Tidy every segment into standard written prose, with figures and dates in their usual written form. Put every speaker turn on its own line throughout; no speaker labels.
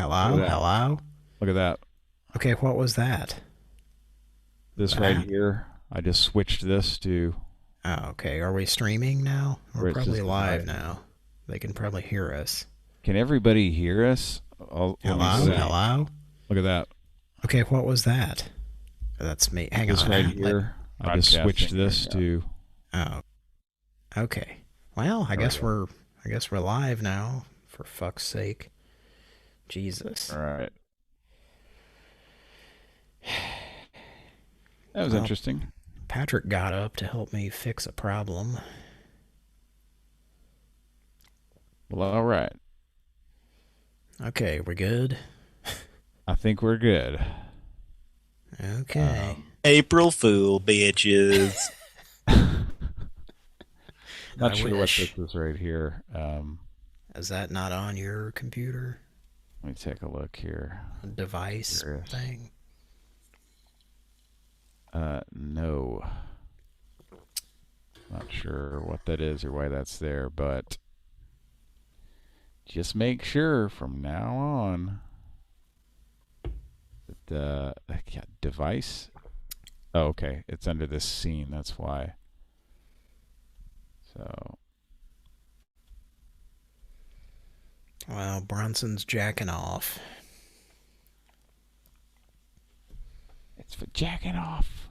Hello? Hello?
Look at that.
Okay, what was that?
This right here. I just switched this to
Oh, okay. Are we streaming now? We're
where it says
probably live
device.
now. They can probably hear us.
Can everybody hear us? Let me
Hello?
see.
Hello?
Look at that.
Okay, what was that? That's me. Hang
This
on.
right here. I just switched this to.
Oh, okay. Well, I guess we're live now. For fuck's sake. Jesus.
All right. That was interesting.
Patrick got up to help me fix a problem.
Well, all right.
Okay, we're good?
I think we're good.
Okay.
April Fool, bitches.
Not sure what this is right here.
Is that not on your computer?
Let me take a look here.
A device thing?
No. Not sure what that is or why that's there, but just make sure from now on that device. Oh, okay. It's under this scene. That's why. So.
Well, Bronson's jacking off.
It's for jacking off.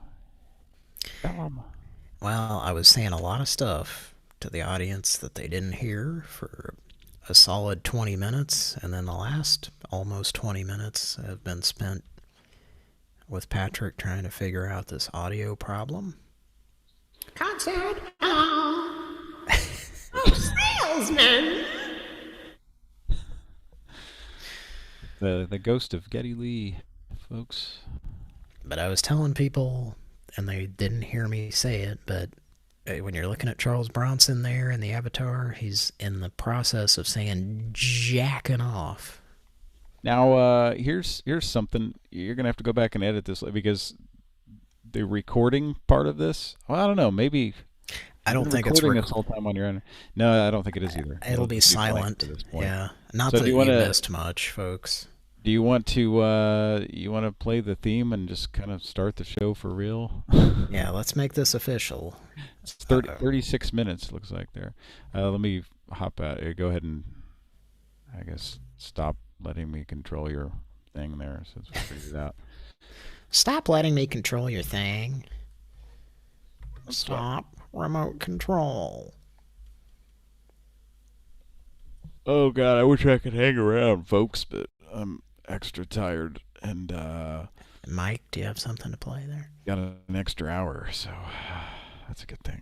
Well, I was saying a lot of stuff to the audience that they didn't hear for a solid 20 minutes, and then the last almost 20 minutes have been spent with Patrick trying to figure out this audio problem.
Concert salesman.
The ghost of Geddy Lee, folks.
But I was telling people, and they didn't hear me say it, but when you're looking at Charles Bronson there in the avatar, he's in the process of saying jacking off.
Now, here's something. You're going to have to go back and edit this because the recording part of this, well, I don't know, maybe...
I don't think it's
recording this whole time on your own. No, I don't think it is either.
It'll be silent. Yeah, not that you missed much, folks.
Do you want to play the theme and just kind of start the show for real?
Yeah, let's make this official.
It's 36 minutes, looks like there. Let me hop out. Go ahead and, I guess, stop letting me control your thing there since we figured it out.
Stop letting me control your thing. Stop remote control.
Oh, God, I wish I could hang around, folks, but I'm extra tired. And,
Mike, do you have something to play there?
Got an extra hour, so that's a good thing.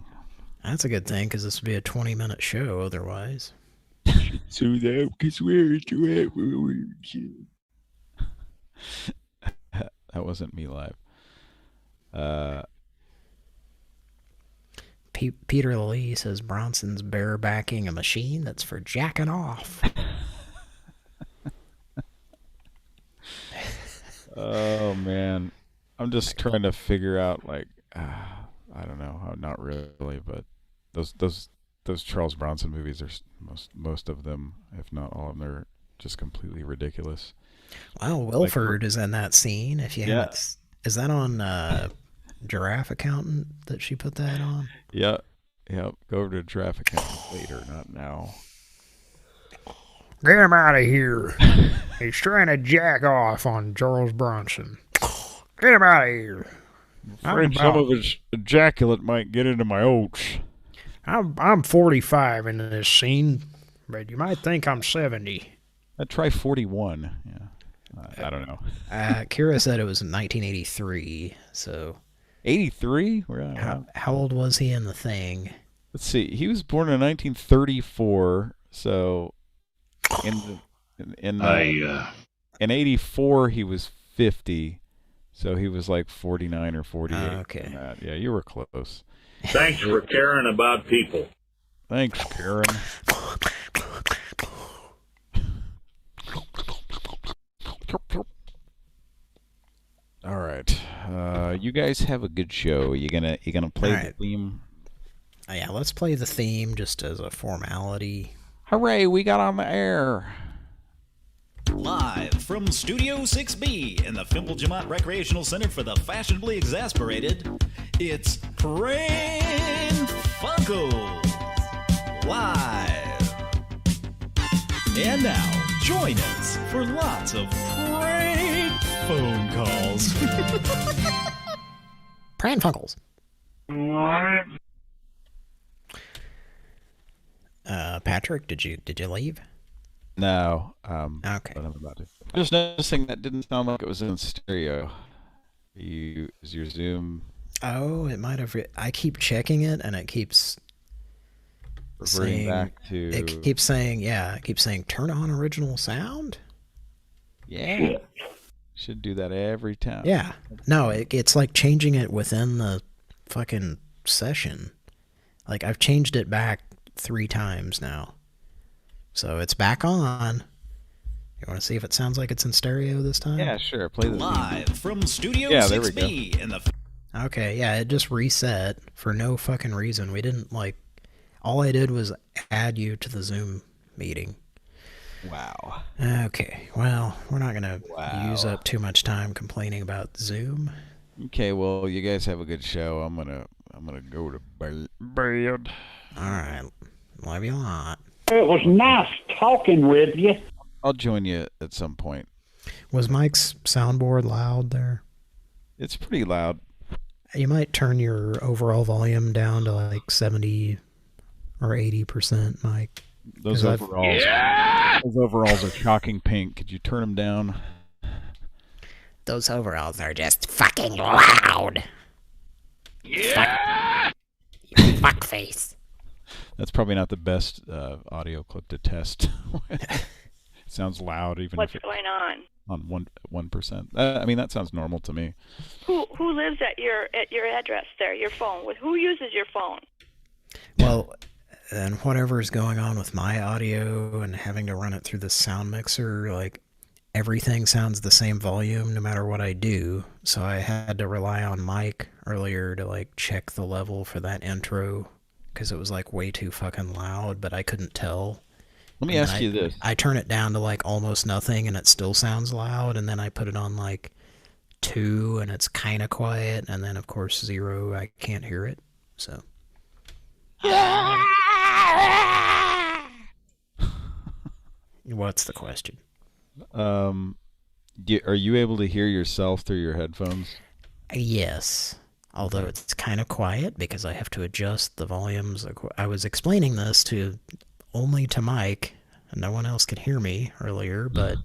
That's a good thing, because this would be a 20-minute show otherwise.
So that because we're that wasn't me live.
Peter Lee says Bronson's barebacking a machine that's for jacking off.
Oh man, I'm just trying to figure out I don't know how, not really, but those Charles Bronson movies are most of them, if not all of them, they're just completely ridiculous.
Well, Wilford is in that scene. If you haven't, is that on Giraffe Accountant that she put that on?
Yeah, go over to Giraffe Accountant later, not now.
Get him out of here. He's trying to jack off on Charles Bronson. Get him out of here.
I'm afraid some of his ejaculate might get into my oats.
I'm 45 in this scene, but you might think I'm 70.
I'd try 41. Yeah, I don't know.
Kira said it was in 1983, so...
83?
How old was he in the thing?
Let's see. He was born in 1934, so in 84 he was 50, so he was like 49 or 48.
Okay.
Yeah, you were close.
Thanks for caring about people.
Thanks, Karen. All right. You guys have a good show. You gonna play the theme?
Yeah, let's play the theme just as a formality.
Hooray, we got on the air.
Live
from Studio 6B in the Fimple Jamont Recreational Center for the Fashionably Exasperated, it's Pran Funkels Live. And now, join us for lots of prank phone calls.
Pran Funkels. Patrick, did you leave?
No.
Okay.
But I'm about to. Just noticing that didn't sound like it was in stereo. Is your Zoom
Oh, it might have. I keep checking it, and it keeps
reverting
saying,
back to?
It keeps saying, yeah, it keeps saying, turn on original sound.
Yeah. Should do that every time.
Yeah. No, it's like changing it within the fucking session. Like, I've changed it back 3 times now. So it's back on. You want to see if it sounds like it's in stereo this time?
Yeah, sure. Play the
Live from Studio
Yeah, there we
6B in the...
Okay, yeah, it just reset for no fucking reason. We didn't, like... All I did was add you to the Zoom meeting.
Wow.
Okay, well, we're not going to use
Wow.
up too much time complaining about Zoom.
Okay, well, you guys have a good show. I'm gonna go to bed.
Alright, love you a lot.
It was nice talking with you.
I'll join you at some point.
Was Mike's soundboard loud there?
It's pretty loud.
You might turn your overall volume down to like 70 or 80%, Mike.
Those
'Cause
overalls. Those overalls are shocking pink. Could you turn them down?
Those overalls are just fucking loud. Yeah! Fuckface.
That's probably not the best audio clip to test. It sounds loud, even
What's
if
going on?
on 1%. I mean, that sounds normal to me.
Who lives at your address there? Your phone? Who uses your phone?
Well, and whatever's going on with my audio and having to run it through the sound mixer, like, everything sounds the same volume no matter what I do. So I had to rely on Mike earlier to, like, check the level for that intro because it was, like, way too fucking loud, but I couldn't tell.
Let me ask you this.
I turn it down to, like, almost nothing and it still sounds loud, and then I put it on, like, 2 and it's kind of quiet, and then, of course, 0, I can't hear it, so... What's the question?
Are you able to hear yourself through your headphones?
Yes, although it's kind of quiet because I have to adjust the volumes. I was explaining this only to Mike, and no one else could hear me earlier, but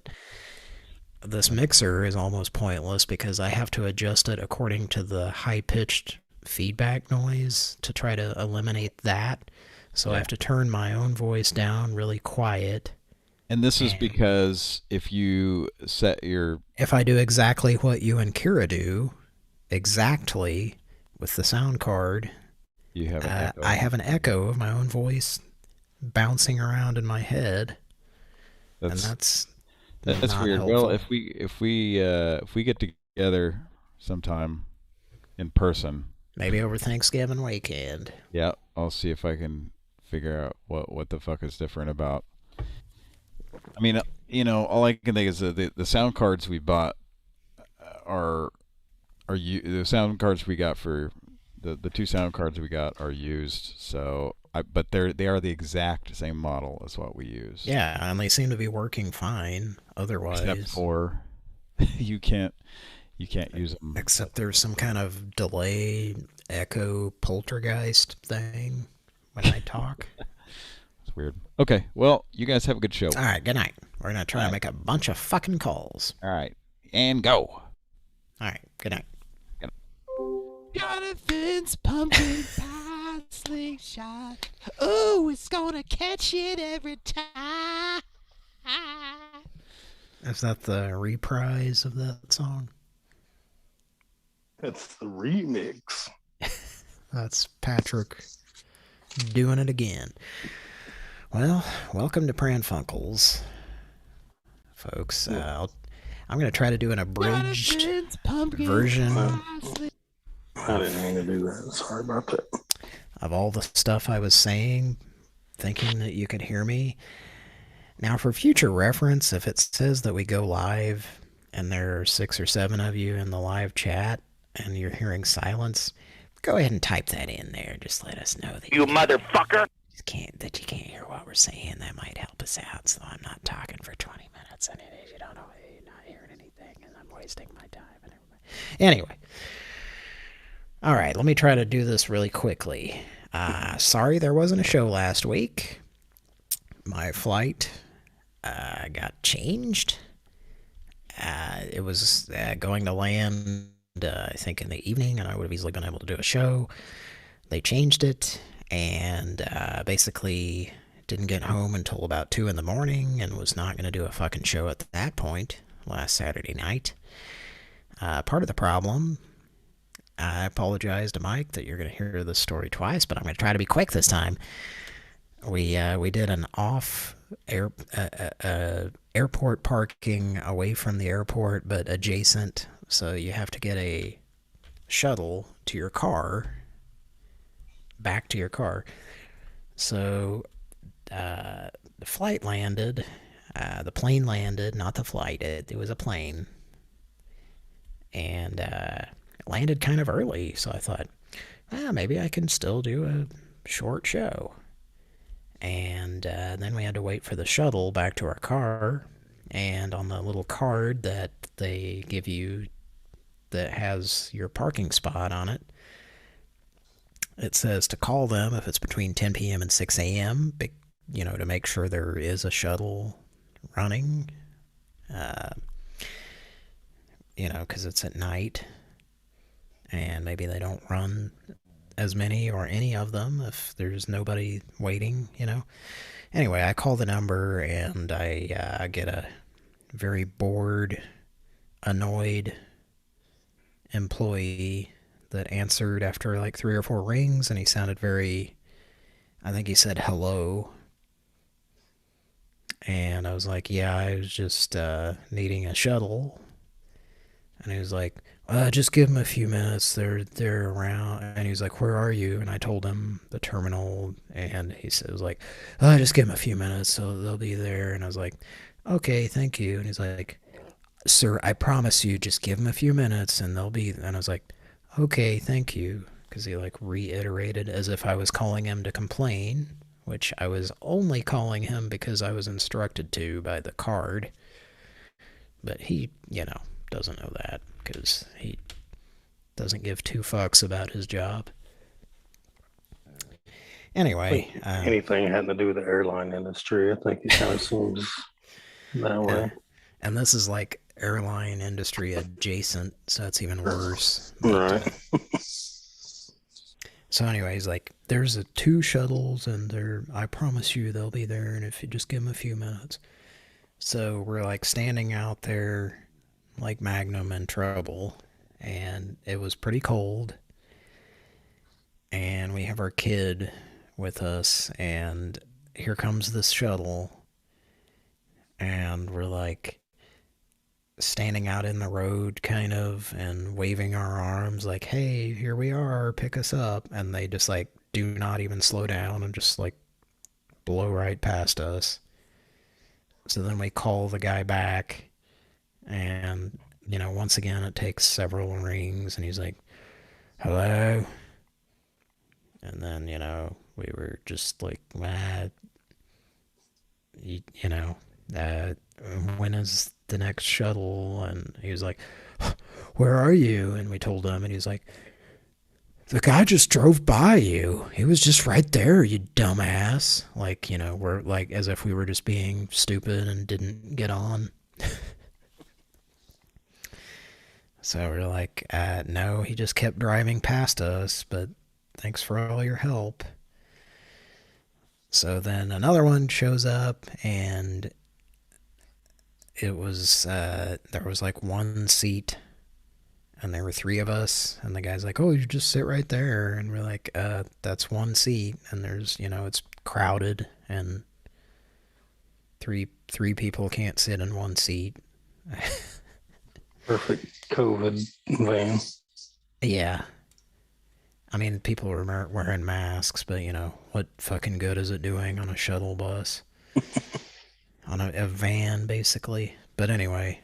this mixer is almost pointless because I have to adjust it according to the high-pitched feedback noise to try to eliminate that. So I have to turn my own voice down really quiet.
And this is because if you set your...
If I do exactly what you and Kira do, exactly, with the sound card,
You have an echo.
I have an echo of my own voice bouncing around in my head.
That's
not
weird.
helpful.
Well, if we get together sometime in person,
maybe over Thanksgiving weekend.
yeah, I'll see if I can figure out what the fuck is different about. I mean, all I can think is that the sound cards we bought the sound cards we got for the 2 sound cards we got are used. So, but they are the exact same model as what we use.
Yeah, and they seem to be working fine. Otherwise,
Except for you can't use them.
Except there's some kind of delay, echo, poltergeist thing when I talk.
It's weird. Okay, well, you guys have a good show.
All right, good night. We're going to try to make a bunch of fucking calls.
All right, and go.
All right, good night.
Jonathan's pumpkin pie slingshot. Ooh, it's gonna catch it every time.
Is that the reprise of that song?
That's the remix.
That's Patrick doing it again. Well, welcome to Pran Funkels, folks. I'm going to try to do an abridged version
I didn't mean to do that. Sorry about that.
of all the stuff I was saying, thinking that you could hear me. Now, for future reference, if it says that we go live and there are 6 or 7 of you in the live chat and you're hearing silence, go ahead and type that in there. Just let us know that
You motherfucker!
that you can't hear what we're saying. That might help us out, so I'm not talking for 20 minutes. And if you don't know, you're not hearing anything, and I'm wasting my time. And anyway. All right, let me try to do this really quickly. Sorry there wasn't a show last week. My flight got changed. It was going to land, I think, in the evening, and I would have easily been able to do a show. They changed it, and basically didn't get home until about 2 in the morning, and was not going to do a fucking show at that point last Saturday night. Part of the problem, I apologize to Mike that you're going to hear this story twice, but I'm going to try to be quick this time. We did an airport parking away from the airport, but adjacent. So you have to get a shuttle to your car, back to your car. So the flight landed. The plane landed, not the flight. It was a plane, and it landed kind of early. So I thought, maybe I can still do a short show. And then we had to wait for the shuttle back to our car. And on the little card that they give you that has your parking spot on it, it says to call them if it's between 10 p.m. and 6 a.m., to make sure there is a shuttle running, because it's at night. And maybe they don't run as many or any of them if there's nobody waiting, Anyway, I call the number and I get a very bored, annoyed employee that answered after like 3 or 4 rings, and he sounded I think he said hello. And I was like, yeah, I was just needing a shuttle. And he was like, just give them a few minutes. They're around. And he was like, where are you? And I told him the terminal. And he was like, just give them a few minutes, so they'll be there. And I was like, okay, thank you. And he's like, sir, I promise you, just give them a few minutes and they'll be. And I was like, okay, thank you. Because he like reiterated as if I was calling him to complain, which I was only calling him because I was instructed to by the card. But he, doesn't know that because he doesn't give 2 fucks about his job. Anyway,
anything having to do with the airline industry, I think it kind of seems that way.
And this is like airline industry adjacent, so it's even worse.
Right.
So anyways, like, there's 2 shuttles, and I promise you they'll be there, and if you just give them a few minutes. So we're like standing out there like Magnum in trouble, and it was pretty cold, and we have our kid with us, and here comes this shuttle, and we're like standing out in the road kind of and waving our arms like, hey, here we are, pick us up. And they just like do not even slow down and just like blow right past us. So then we call the guy back, and once again it takes several rings, and he's like, hello. And then we were just like, when is the next shuttle? And he was like, where are you? And we told him, and he's like, the guy just drove by you. He was just right there, you dumbass. Like, we're like, as if we were just being stupid and didn't get on. So we're like, no, he just kept driving past us, but thanks for all your help. So then another one shows up, and it was, there was like 1 seat, and there were 3 of us, and the guy's like, oh, you just sit right there. And we're like, that's 1 seat, and there's, it's crowded, and three people can't sit in 1 seat.
Perfect COVID van.
Yeah. I mean, people were wearing masks, but what fucking good is it doing on a shuttle bus? on a van, basically. But anyway,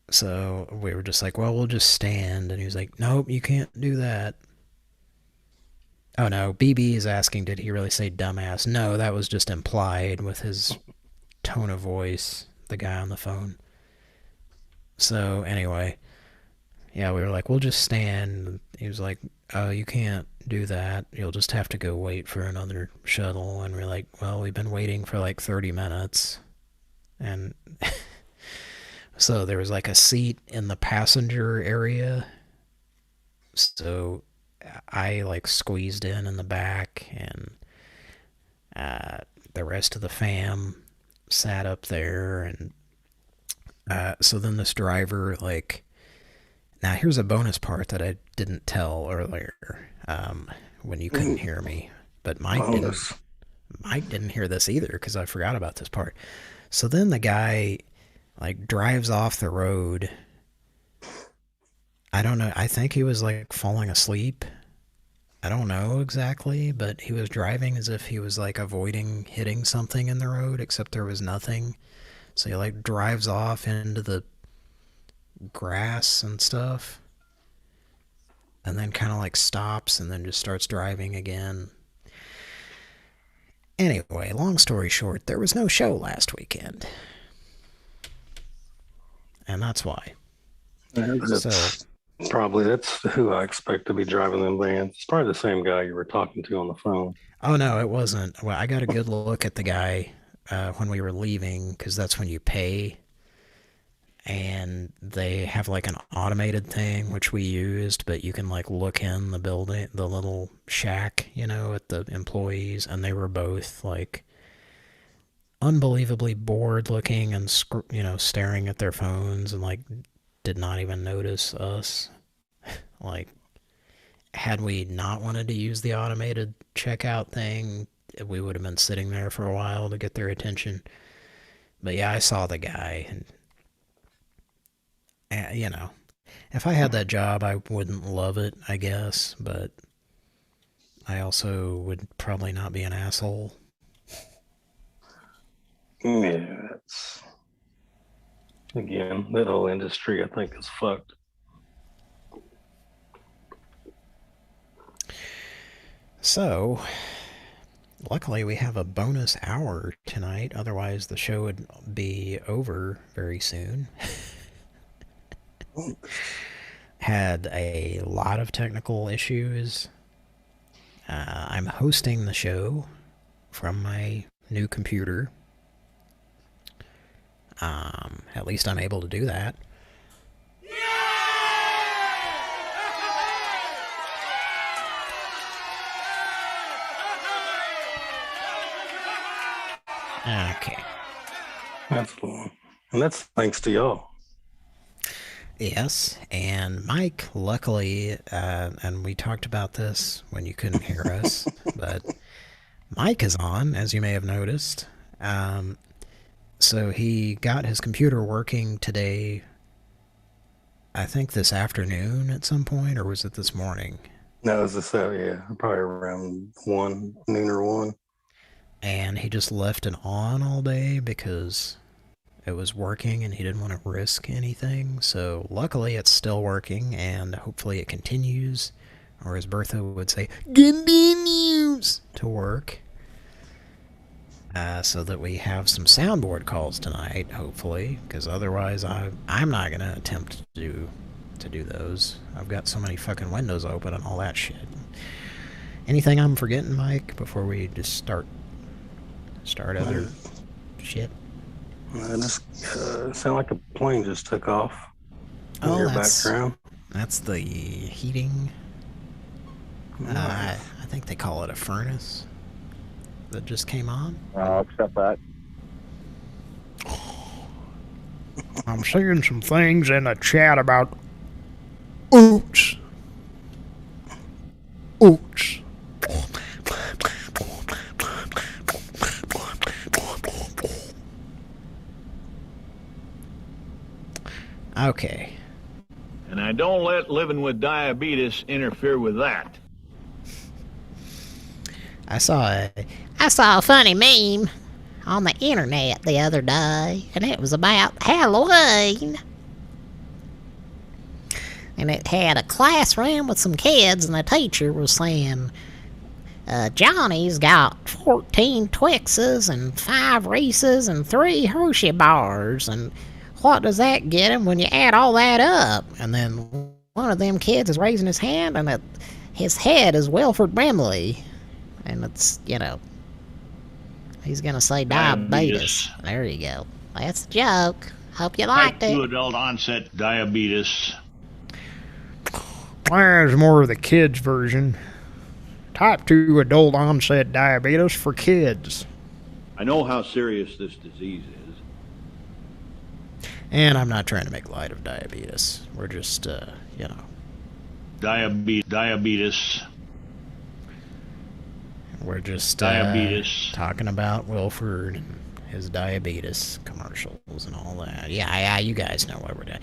so we were just like, well, we'll just stand. And he was like, nope, you can't do that. Oh no, BB is asking, did he really say dumbass? No, that was just implied with his tone of voice, the guy on the phone. So anyway, yeah, we were like, we'll just stand. He was like, oh, you can't do that. You'll just have to go wait for another shuttle. And we're like, well, we've been waiting for like 30 minutes. And so there was like a seat in the passenger area. So I like squeezed in the back, and the rest of the fam sat up there. And so then this driver, like, now here's a bonus part that I didn't tell earlier when you couldn't hear me, but Mike didn't hear this either because I forgot about this part. So then the guy like drives off the road. I don't know. I think he was like falling asleep. I don't know exactly, but he was driving as if he was like avoiding hitting something in the road, except there was nothing. So he like drives off into the grass and stuff, and then kind of like stops and then just starts driving again. Anyway, long story short, there was no show last weekend. And that's why.
That's who I expect to be driving them vans. It's probably the same guy you were talking to on the phone.
Oh, no, it wasn't. Well, I got a good look at the guy when we were leaving, because that's when you pay. And they have like an automated thing, which we used, but you can like look in the building, the little shack, you know, at the employees, and they were both like unbelievably bored looking and, you know, staring at their phones, and like did not even notice us. Like, had we not wanted to use the automated checkout thing, we would have been sitting there for a while to get their attention. But yeah, I saw the guy, and you know, if I had that job, I wouldn't love it, I guess, but I also would probably not be an asshole.
Yeah, it's, again, that whole industry, I think, is fucked.
So, luckily we have a bonus hour tonight, otherwise the show would be over very soon. Had a lot of technical issues. I'm hosting the show from my new computer. At least I'm able to do that. Okay.
That's cool. And that's thanks to y'all.
Yes, and Mike, luckily, and we talked about this when you couldn't hear us, but Mike is on, as you may have noticed. So he got his computer working today, I think this afternoon at some point, or was it this morning?
No, it was this, yeah, probably around noon or 1.
And he just left it on all day because it was working and he didn't want to risk anything. So luckily it's still working, and hopefully it continues, or as Bertha would say, continues to work. So that we have some soundboard calls tonight, hopefully, because otherwise I'm not going to attempt to do those. I've got so many fucking windows open and all that shit. Anything I'm forgetting, Mike, before we just start other shit?
Just sound like a plane just took off in your background.
That's the heating. I think they call it a furnace that just came on.
I'll accept that.
I'm seeing some things in the chat about oops. Oops.
Okay.
And I don't let living with diabetes interfere with that.
I saw
I saw a funny meme on the internet the other day, and it was about Halloween. And it had a classroom with some kids, and the teacher was saying, Johnny's got 14 Twixes and 5 Reese's and 3 Hershey bars, and what does that get him when you add all that up? And then one of them kids is raising his hand, and his head is Wilford Brimley. And it's, he's going to say diabetes. There you go. That's a joke. Hope you liked
Type 2
it.
adult onset diabetes.
There's more of the kids' version. Type 2 adult onset diabetes for kids.
I know how serious this disease is.
And I'm not trying to make light of diabetes. We're just,
Diabetes.
We're just
Diabetes.
talking about Wilford and his diabetes commercials and all that. Yeah, you guys know what we're doing.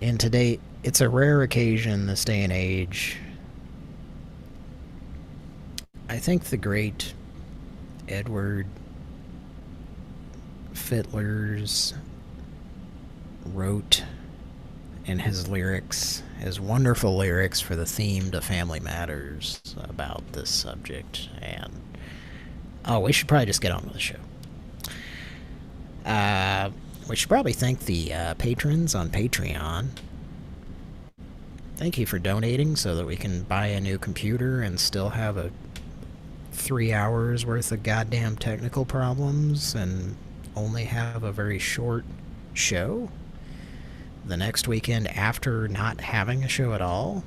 And today, it's a rare occasion this day and age. I think the great Edward Fiddlers wrote in his lyrics, his wonderful lyrics for the theme to Family Matters about this subject. And we should probably just get on with the show. We should probably thank the patrons on Patreon. Thank you for donating so that we can buy a new computer and still have a 3 hours worth of goddamn technical problems and only have a very short show the next weekend after not having a show at all.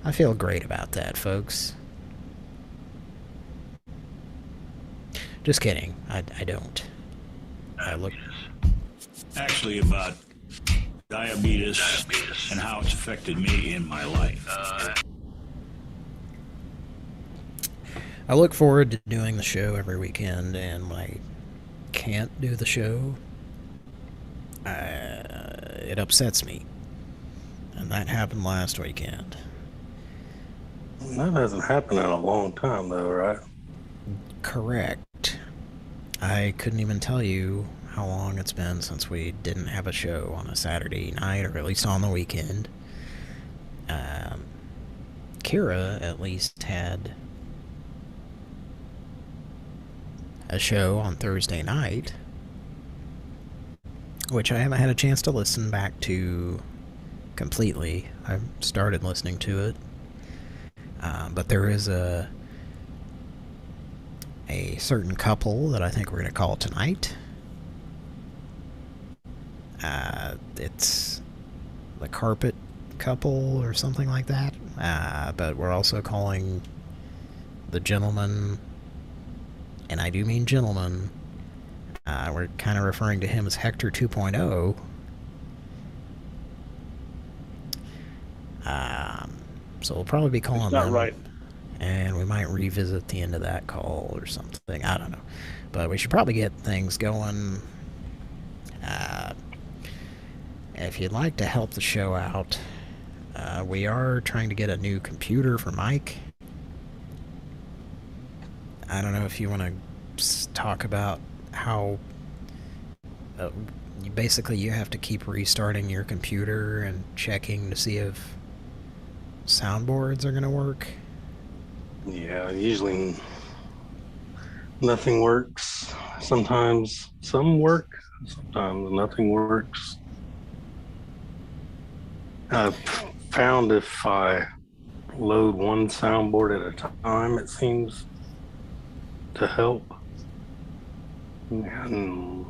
I feel great about that, folks. Just kidding. I don't. I look...
Actually about diabetes and how it's affected me in my life.
I look forward to doing the show every weekend, and when I can't do the show, it upsets me. And that happened last weekend.
That hasn't happened in a long time, though, right?
Correct. I couldn't even tell you how long it's been since we didn't have a show on a Saturday night, or at least on the weekend. Kira at least had a show on Thursday night, which I haven't had a chance to listen back to completely. I've started listening to it. But there is a certain couple that I think we're going to call tonight. It's the Carpet Couple or something like that. But we're also calling the gentleman, and I do mean gentleman, we're kind of referring to him as Hector 2.0. So we'll probably be calling them.
Right.
And we might revisit the end of that call or something. I don't know. But we should probably get things going. If you'd like to help the show out, we are trying to get a new computer for Mike. I don't know if you want to talk about how basically you have to keep restarting your computer and checking to see if soundboards are going to work.
Yeah, usually nothing works. Sometimes some work, sometimes nothing works. I've found if I load one soundboard at a time, it seems to help. And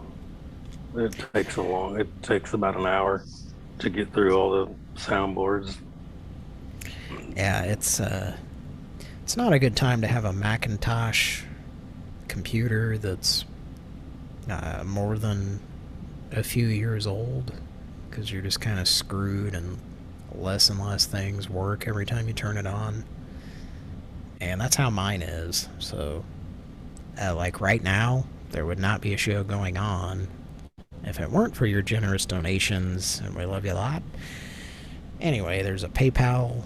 it takes about an hour to get through all the soundboards.
Yeah, it's not a good time to have a Macintosh computer that's more than a few years old, because you're just kind of screwed and less things work every time you turn it on. And that's how mine is. So, like right now, there would not be a show going on if it weren't for your generous donations, and we love you a lot. Anyway, there's a PayPal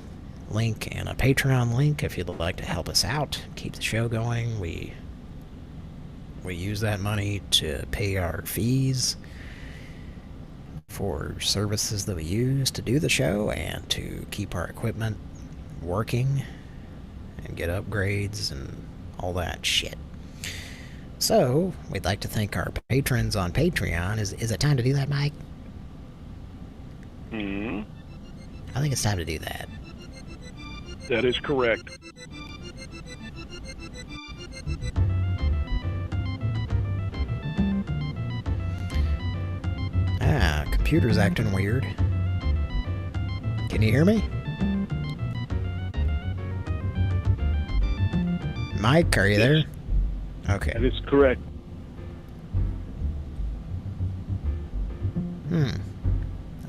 link and a Patreon link if you'd like to help us out, keep the show going. We use that money to pay our fees for services that we use to do the show and to keep our equipment working and get upgrades and all that shit. So, we'd like to thank our patrons on Patreon. Is it time to do that, Mike?
Hmm.
I think it's time to do that.
That is correct.
Computer's acting weird. Can you hear me? Mike, are you there? Okay.
That is correct.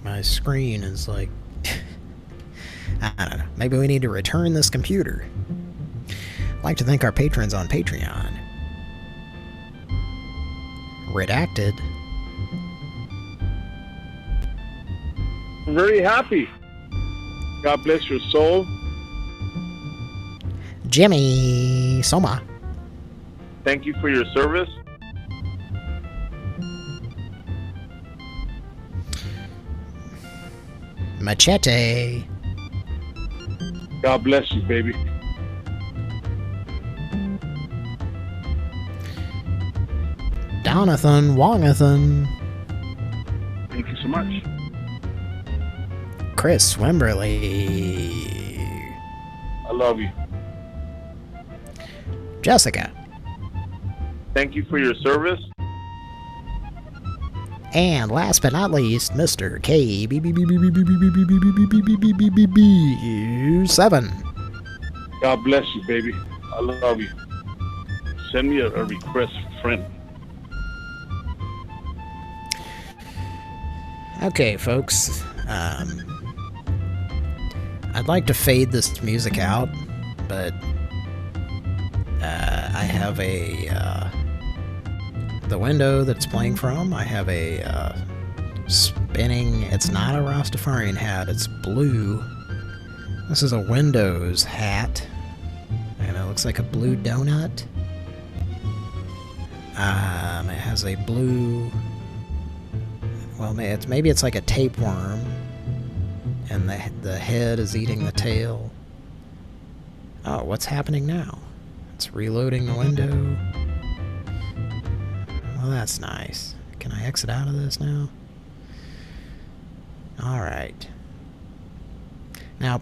My screen is like... I don't know. Maybe we need to return this computer. I'd like to thank our patrons on Patreon. Redacted.
I'm very happy. God bless your soul.
Jimmy Soma.
Thank you for your service.
Machete.
God bless you, baby.
Donathan Wongathan.
Thank you so much.
Chris Wimberly.
I love you.
Jessica.
Thank you for your service.
And last but not least, Mr. KB7.
God bless you, baby. I love you. Send me a request, friend.
Okay, folks. I'd like to fade this music out, but I have the window that's playing from, I have a spinning, it's not a Rastafarian hat, it's blue. This is a Windows hat, and it looks like a blue donut. It has a blue, well, maybe it's like a tapeworm, and the head is eating the tail. Oh, what's happening now? It's reloading the window. Well, that's nice. Can I exit out of this now? Alright. Now,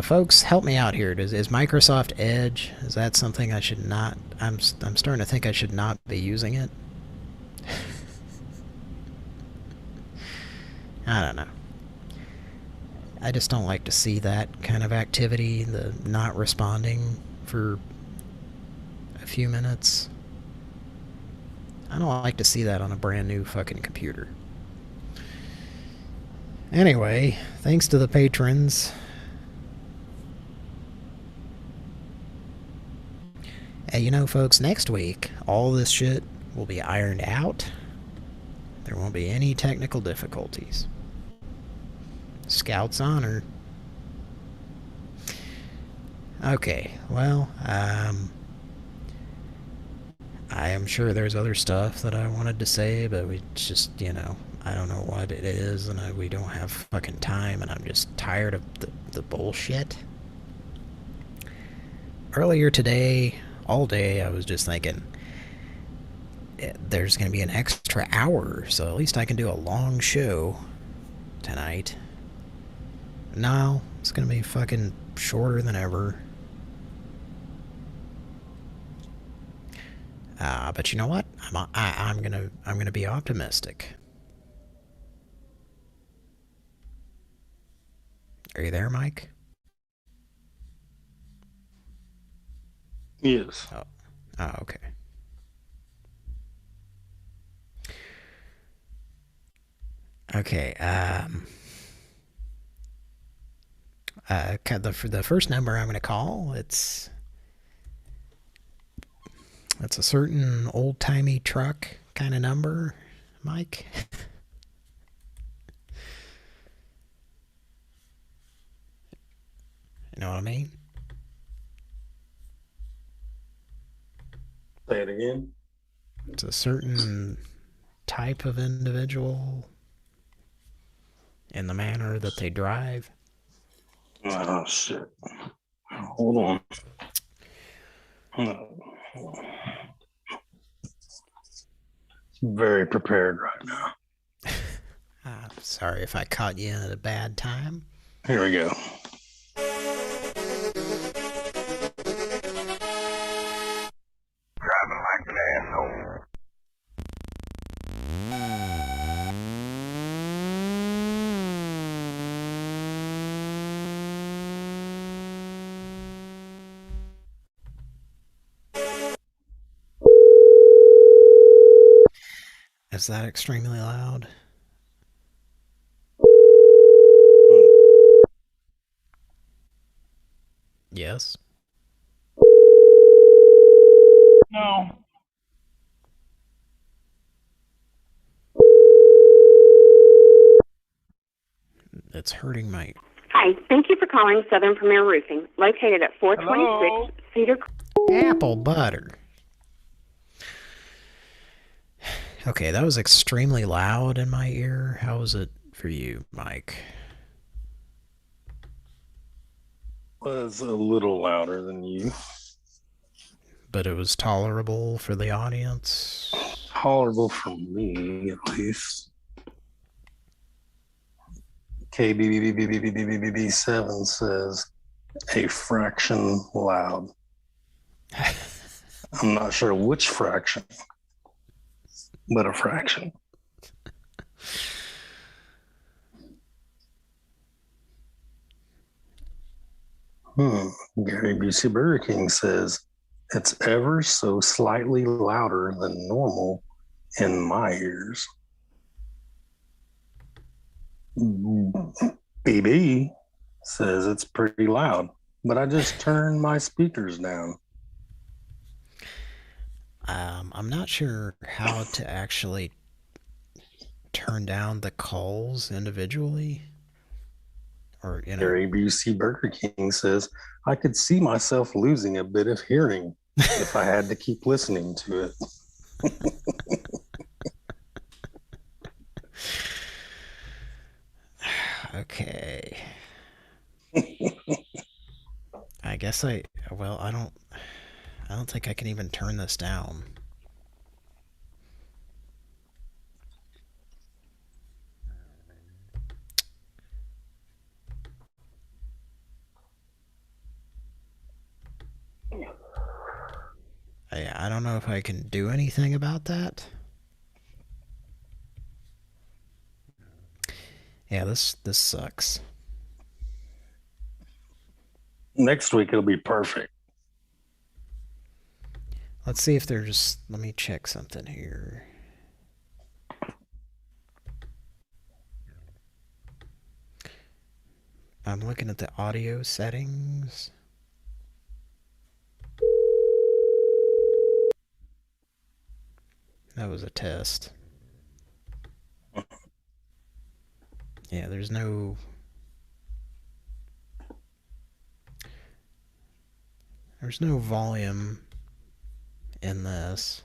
folks, help me out here. Is Microsoft Edge, is that something I should not... I'm starting to think I should not be using it. I don't know. I just don't like to see that kind of activity, the not responding for a few minutes. I don't like to see that on a brand new fucking computer. Anyway, thanks to the patrons. Hey, you know, folks, next week, all this shit will be ironed out. There won't be any technical difficulties. Scout's honor. Okay, well, I am sure there's other stuff that I wanted to say, but we just, you know, I don't know what it is, and we don't have fucking time, and I'm just tired of the bullshit. Earlier today, all day, I was just thinking, there's going to be an extra hour, so at least I can do a long show tonight. No, it's going to be fucking shorter than ever. But you know what? I'm gonna be optimistic. Are you there, Mike?
Yes.
Oh, okay. Okay. The first number I'm gonna call, it's a certain old-timey truck kind of number, Mike. know what I mean?
Say it again.
It's a certain type of individual in the manner that they drive.
Oh, shit. Hold on. Very prepared right now.
Sorry if I caught you at a bad time.
Here we go. Driving like an asshole.
Is that extremely loud? Yes.
No.
It's hurting my...
Hi, thank you for calling Southern Premier Roofing, located at 426 Cedar.
Apple butter. Okay, that was extremely loud in my ear. How was it for you, Mike?
Was a little louder than you.
But it was tolerable for the audience?
Tolerable for me, at least. KBBBBBBBB7 says a fraction loud. I'm not sure which fraction, but a fraction. Gary Busey Burger King says it's ever so slightly louder than normal in my ears. BB says it's pretty loud, but I just turned my speakers down.
I'm not sure how to actually turn down the calls individually. Or, you know.
Gary Busey Burger King says I could see myself losing a bit of hearing if I had to keep listening to it.
Okay. I guess I don't think I can even turn this down. I don't know if I can do anything about that. Yeah, this sucks.
Next week it'll be perfect.
Let's see if there's... Let me check something here. I'm looking at the audio settings. That was a test. Yeah, there's no... There's no volume in this.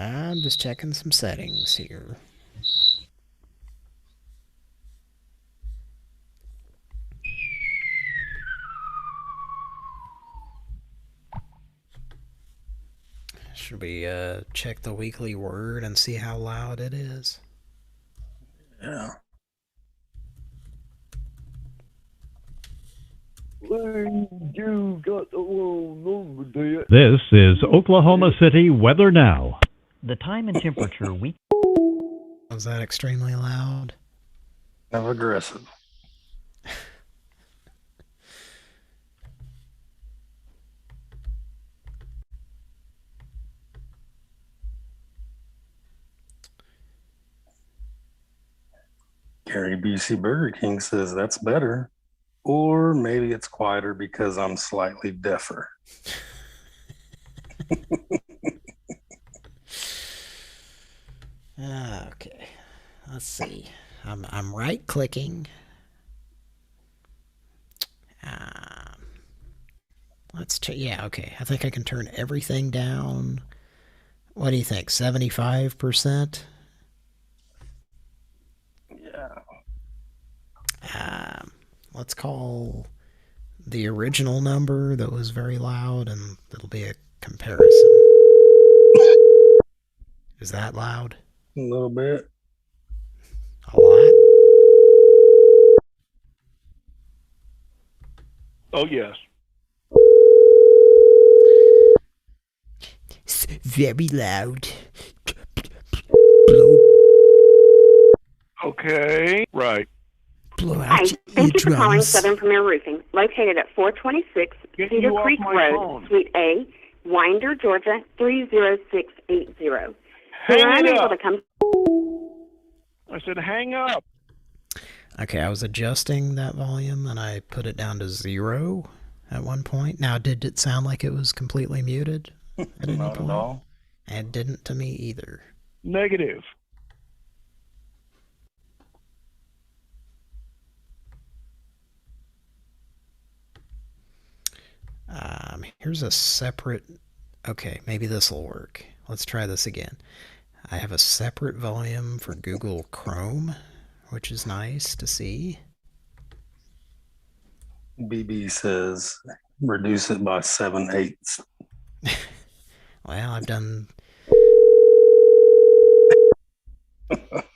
I'm just checking some settings here. Should we check the weekly word and see how loud it is?
Yeah.
You got the wrong number, do you?
This is Oklahoma City Weather Now.
The time and temperature week.
Was that extremely loud?
Kind of aggressive. Gary BC Burger King says that's better. Or maybe it's quieter because I'm slightly deafer.
Okay, let's see. I'm right clicking. Let's check. Yeah, okay. I think I can turn everything down. What do you think? 75%?
Yeah.
Let's call the original number that was very loud, and it'll be a comparison. Is that loud?
A little bit.
A lot?
Oh, yes.
Very loud.
Okay. Right.
Blow
Hi,
out
thank you
your
for calling
drums.
Southern Premier Roofing, located at 426
Get
Cedar
you off
Creek
my
Road,
phone.
Suite A, Winder, Georgia 30680. We are
Hang it
unable
up.
to come.
I said hang up.
Okay, I was adjusting that volume, and I put it down to 0 at one point. Now, did it sound like it was completely muted at any
Not
point?
at all.
It didn't to me either.
Negative.
Here's a separate... Okay, maybe this will work. Let's try this again. I have a separate volume for Google Chrome, which is nice to see.
BB says reduce it by 7/8.
Well, I've done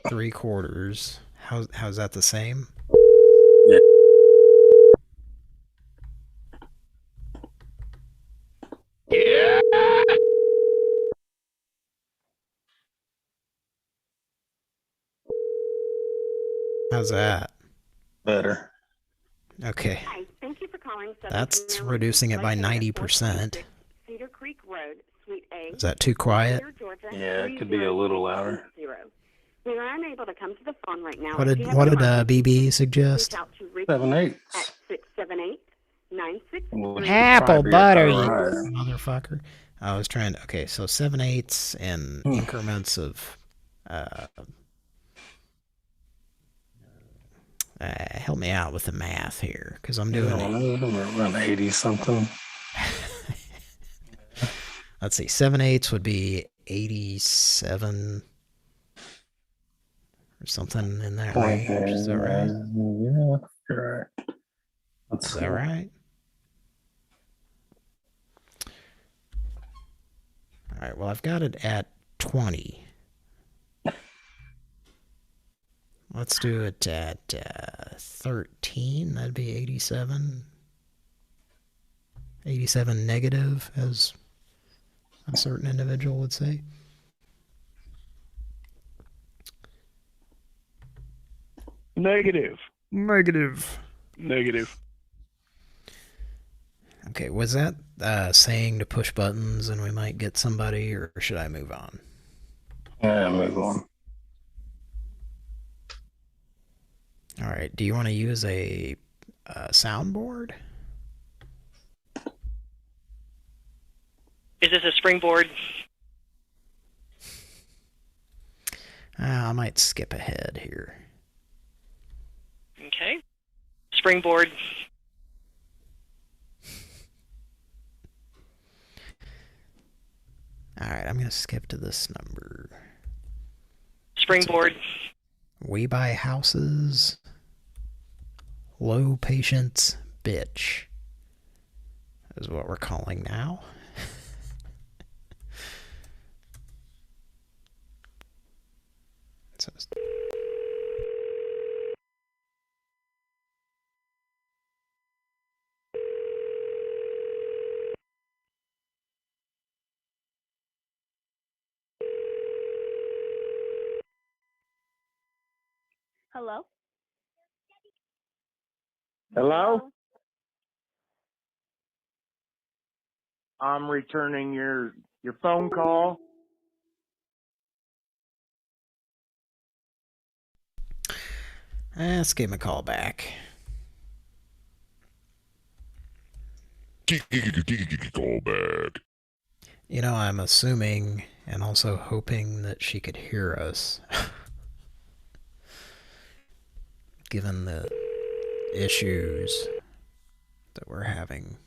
3/4. How's that the same?
Yeah.
Yeah.
How's that?
Better.
Okay.
Hi, thank you for calling Southern
That's
Premier
reducing it by
Roofing, located at
90%.
426 Cedar Creek Road, Suite A.
Is that too quiet?
Winder, Georgia
Yeah, it could be a little louder.
30680. We are unable to come to the phone right now.
What
If
did
you have an emergency,
BB suggest?
reach out to Rick
7/8.
at 678-9633.
Apple butter, you
Motherfucker. I was trying to... Okay, so 7/8 in increments of... help me out with the math here, because I'm doing it.
Around 80 something.
Let's see, 7/8 would be 87 or something in that range. Is that right?
Yeah, you're right.
Is that right? All right, well, I've got it at 20. Let's do it at 13. That'd be 87. 87 negative, as a certain individual would say.
Negative.
Negative.
Negative.
Okay, was that saying to push buttons and we might get somebody, or should I move on?
Yeah, move on.
All right, do you want to use a soundboard?
Is this a springboard?
I might skip ahead here.
Okay. Springboard.
All right, I'm going to skip to this number.
Springboard.
We buy houses. Low patience bitch is what we're calling now. So
Hello?
Hello? I'm returning your phone call.
Let's give him a call back.
Call back.
You know, I'm assuming and also hoping that she could hear us. Given the issues that we're having.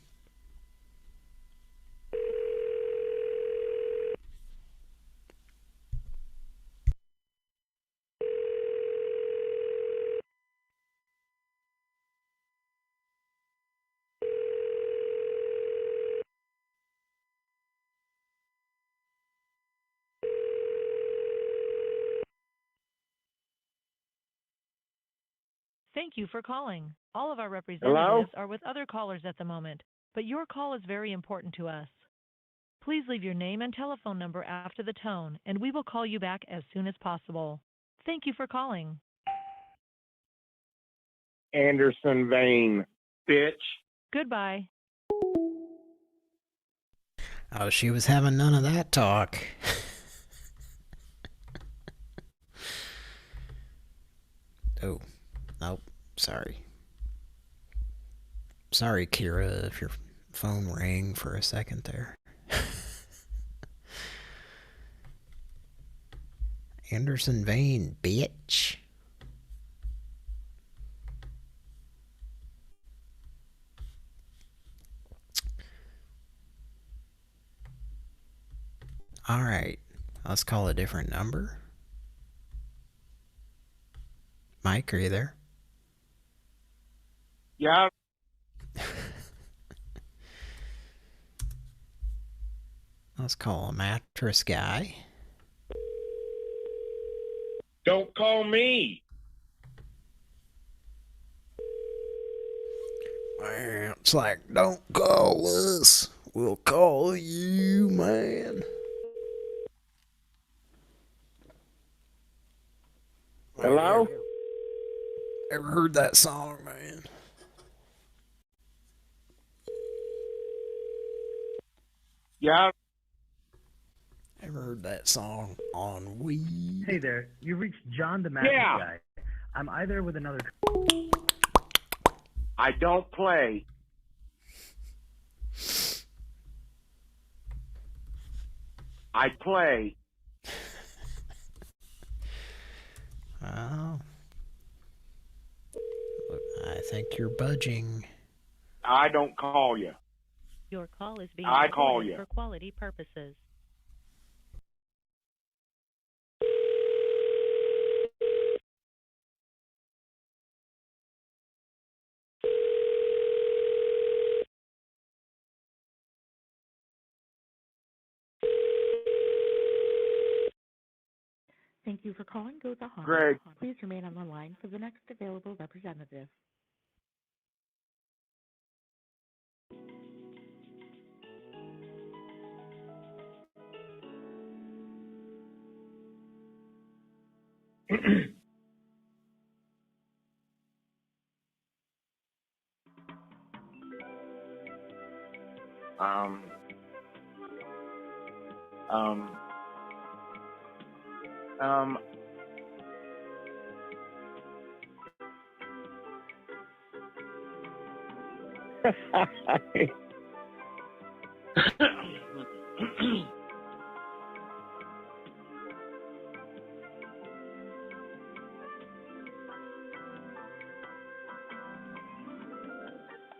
Thank you for calling. All of our representatives are with other callers at the moment, but your call is very important to us. Please leave your name and telephone number after the tone, and we will call you back as soon as possible. Thank you for calling.
Anderson Vane, bitch.
Goodbye.
Oh, she was having none of that talk. Oh, nope. Sorry. Sorry, Kira, if your phone rang for a second there. Anderson Vane, bitch. Alright, let's call a different number. Mike, are you there?
Yeah.
Let's call a mattress guy.
Don't call me.
It's like, don't call us. We'll call you, man.
Hello?
Ever heard that song, man?
Yeah.
Ever heard that song on weed?
Hey there, you've reached John the Mattress Guy. I'm either with another...
I don't play. I play.
Oh. Look, I think you're budging.
I don't call you.
Your call is being
I call
recorded
you.
for quality purposes. Thank you for calling Go the Hotline.
Greg.
Please remain on the line for the next available representative.
Um,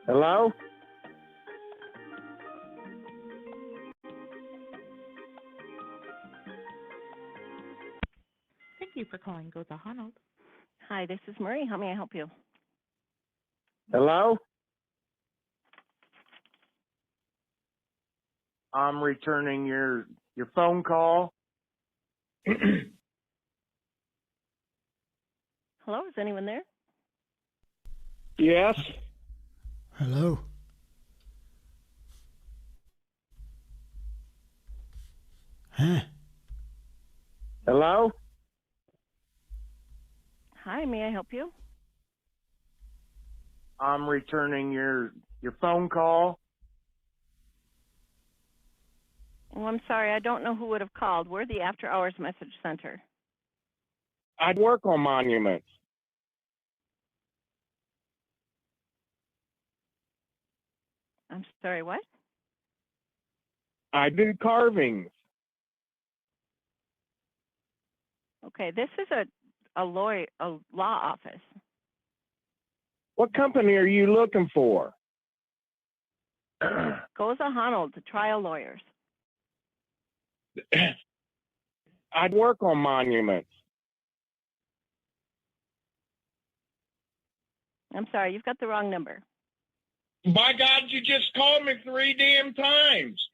Hello?
Thank you for calling Go the Honnold.
Hi, this is Marie. How may I help you?
Hello? I'm returning your phone call.
Hello, is anyone there?
Yes.
Hello? Huh?
Hello?
Hi, may I help you?
I'm returning your phone call.
Oh, I'm sorry, I don't know who would have called. We're the after hours message center.
I work on monuments.
I'm sorry, what?
I do carvings.
Okay, this is a law office.
What company are you looking for?
Goes a Honnold to trial lawyers.
I'd work on monuments.
I'm sorry, you've got the wrong number.
By God, you just called me 3 damn times.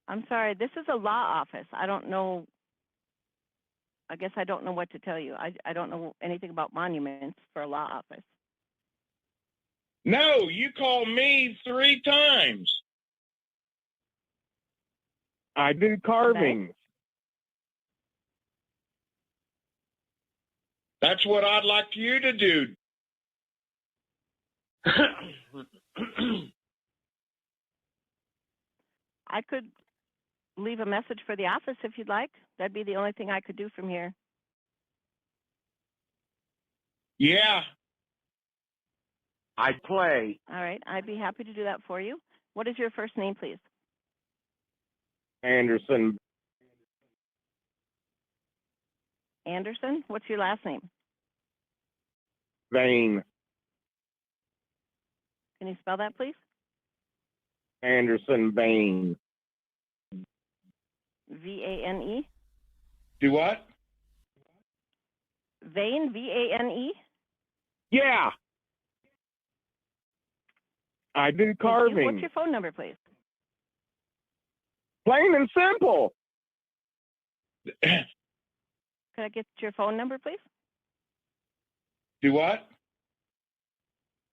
I'm sorry, this is a law office. I don't know. I guess I don't know what to tell you. I don't know anything about monuments for a law office.
No, you called me 3 times. I do carvings. That's what I'd like you to do.
I could leave a message for the office if you'd like. That'd be the only thing I could do from here.
Yeah. I play.
All right, I'd be happy to do that for you. What is your first name, please?
Anderson.
Anderson? What's your last name?
Vane.
Can you spell that, please?
Anderson Vane.
V-A-N-E?
Do what?
Vane? V-A-N-E?
Yeah. I do
Thank
carving.
you. What's your phone number, please?
Plain and simple.
Could I get your phone number, please?
Do what?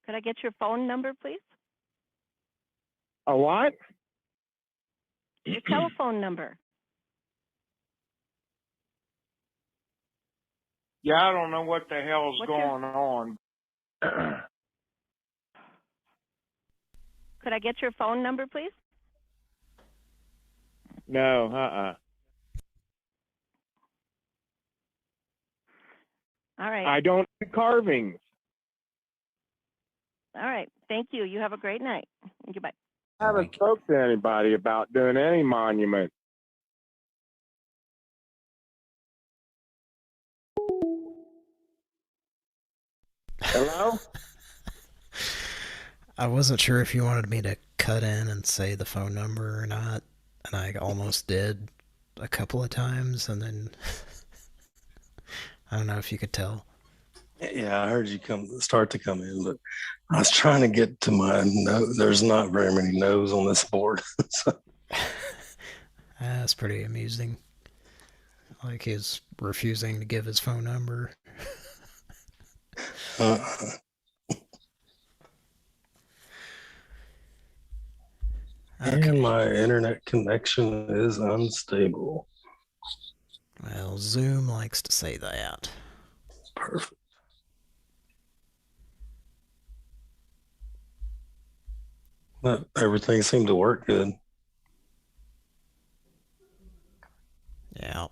Could I get your phone number, please?
A what?
Your telephone number.
Yeah, I don't know what the hell's
What's
going on.
Could I get your phone number, please?
No,
All right.
I don't do carvings.
All right. Thank you. You have a great night. Goodbye.
I haven't spoke to anybody about doing any monument. Hello?
I wasn't sure if you wanted me to cut in and say the phone number or not, and I almost did a couple of times, and then I don't know if you could tell.
Yeah, I heard you start to come in, but I was trying to get to my note. There's not very many no's on this board. So.
That's pretty amusing. Like he's refusing to give his phone number.
Okay. And my internet connection is unstable.
Well, Zoom likes to say that.
Perfect. But everything seemed to work good.
Yeah.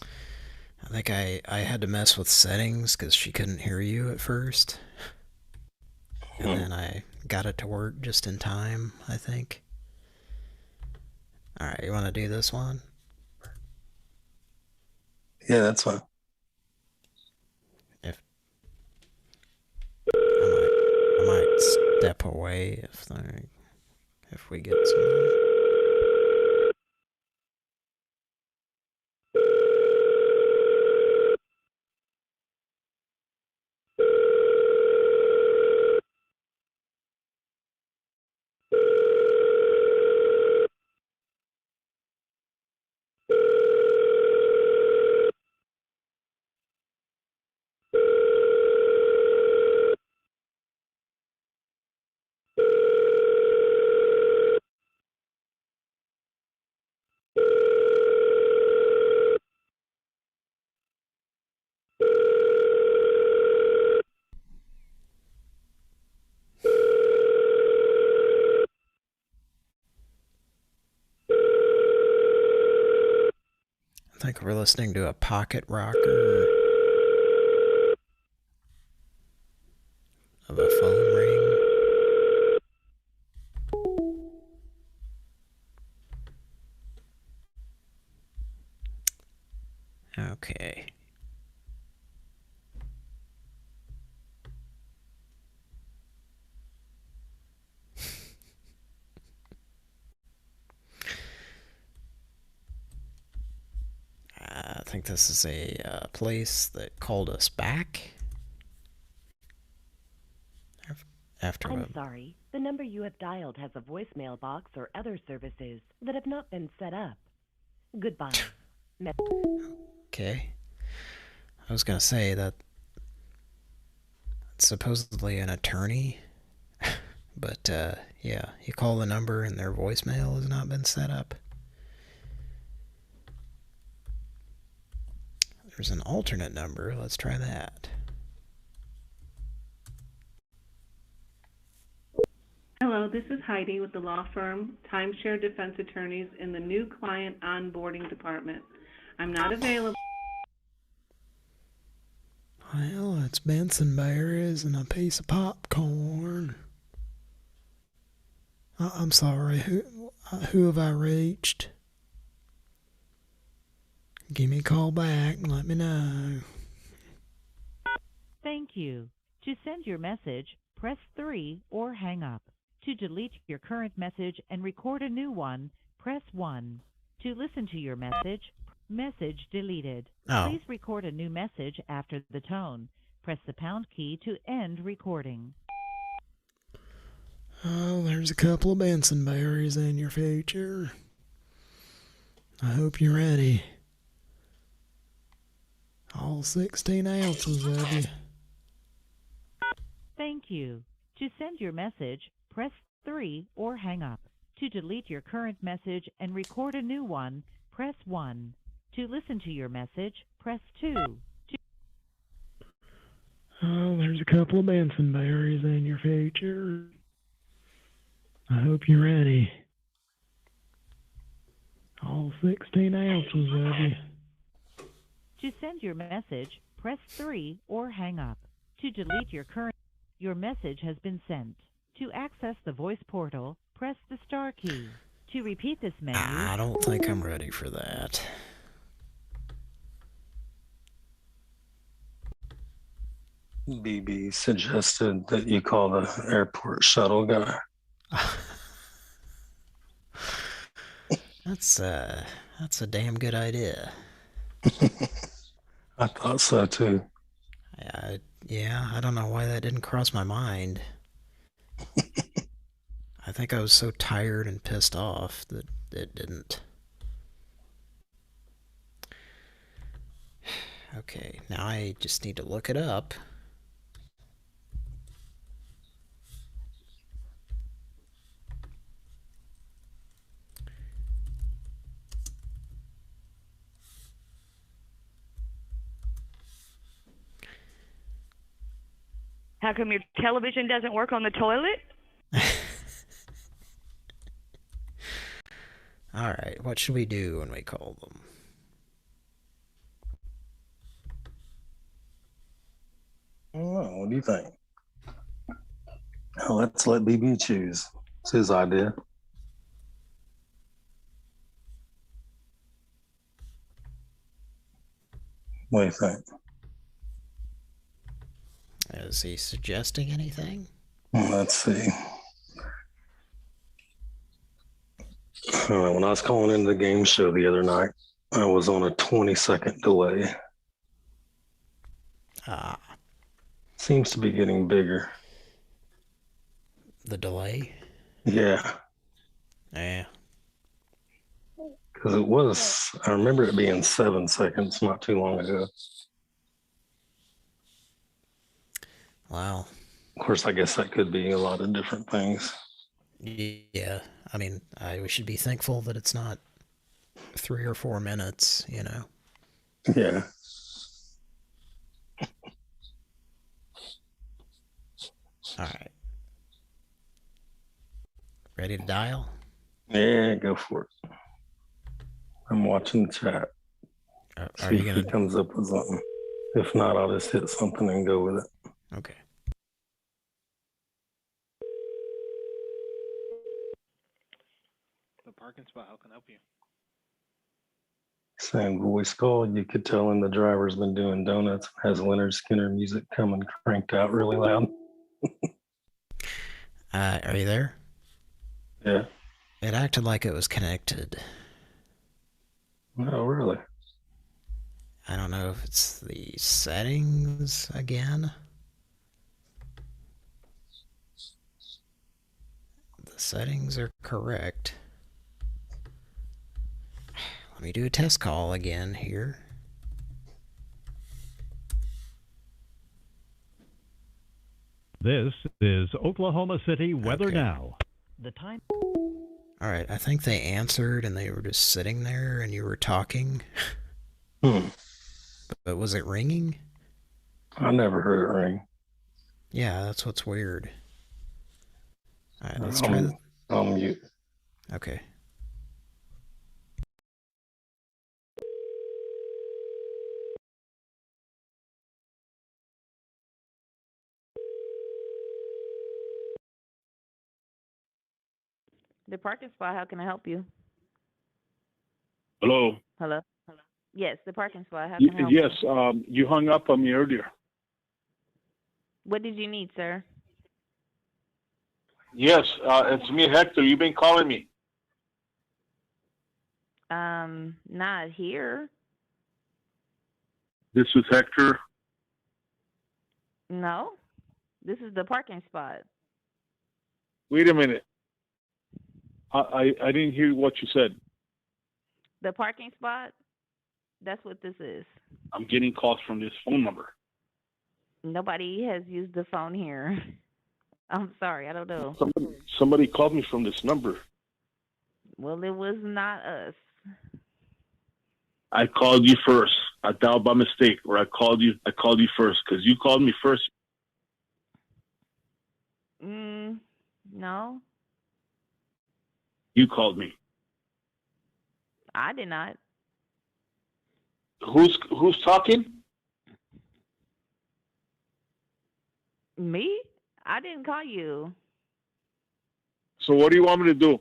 I think I had to mess with settings because she couldn't hear you at first. And then I got it to work just in time, I think. Alright, you want to do this one?
Yeah, that's fine.
I might step away if we get some. I think we're listening to a pocket rocker. think this is a place that called us back. After
I'm sorry. The number you have dialed has a voicemail box or other services that have not been set up. Goodbye.
Okay. I was gonna say that it's supposedly an attorney, but yeah, you call the number and their voicemail has not been set up. There's an alternate number. Let's try that.
Hello, this is Heidi with the law firm Timeshare Defense Attorneys in the new client onboarding department. I'm not available.
Well, it's Benson berries and a piece of popcorn. I'm sorry. Who have I reached? Give me a call back and let me know.
Thank you. To send your message, press 3 or hang up. To delete your current message and record a new one, press 1. To listen to your message deleted.
Oh.
Please record a new message after the tone. Press the pound key to end recording.
Oh, there's a couple of Benson berries in your future. I hope you're ready. All 16 ounces of you.
Thank you. To send your message, press 3 or hang up. To delete your current message and record a new one, press 1. To listen to your message, press 2.
Oh, there's a couple of Benson berries in your future. I hope you're ready. All 16 ounces of you.
To send your message, press 3 or hang up. To delete your message has been sent. To access the voice portal, press the star key. To repeat this menu...
I don't think I'm ready for that.
BB suggested that you call the airport shuttle guy.
That's a damn good idea.
I thought so too.
Yeah, I don't know why that didn't cross my mind. I think I was so tired and pissed off that it didn't. Okay, now I just need to look it up.
How come your television doesn't work on the toilet?
All right, what should we do when we call them?
Oh, what do you think? Let's let BB choose. It's his idea. What do you think?
Is he suggesting anything?
Let's see. All right, when I was calling into the game show the other night, I was on a 20-second delay. Seems to be getting bigger.
The delay?
Yeah.
Yeah.
Because I remember it being 7 seconds not too long ago.
Wow.
Of course, I guess that could be a lot of different things.
Yeah, I mean, we should be thankful that it's not 3 or 4 minutes, you know?
Yeah.
All right. Ready to dial?
Yeah, go for it. I'm watching the chat.
Are you gonna...
If it comes up with something. If not, I'll just hit something and go with it.
Okay.
The parking spot, how can I help you?
Same voice call. You could tell him the driver's been doing donuts, has Leonard Skinner music coming cranked out really loud.
Are you there?
Yeah.
It acted like it was connected.
Oh, really?
I don't know if it's the settings again. The settings are correct. Let me do a test call again here.
This is Oklahoma City weather now.
The time.
All right, I think they answered and they were just sitting there and you were talking. But was it ringing?
I never heard it ring.
Yeah, that's what's weird. All right, let's try.
I'll mute.
Okay.
The parking spot, how can I help you?
Hello.
Hello? Yes, the parking spot, how can I help you?
Yes, you hung up on me earlier.
What did you need, sir?
Yes, it's me, Hector. You've been calling me.
Not here.
This is Hector.
No. This is the parking spot.
Wait a minute. I didn't hear what you said.
The parking spot? That's what this is.
I'm getting calls from this phone number.
Nobody has used the phone here. I'm sorry, I don't know.
Somebody called me from this number.
Well, it was not us.
I called you first. I dialed by mistake, or I called you first because you called me first.
No.
You called me.
I did not.
Who's talking?
Me? I didn't call you.
So what do you want me to do?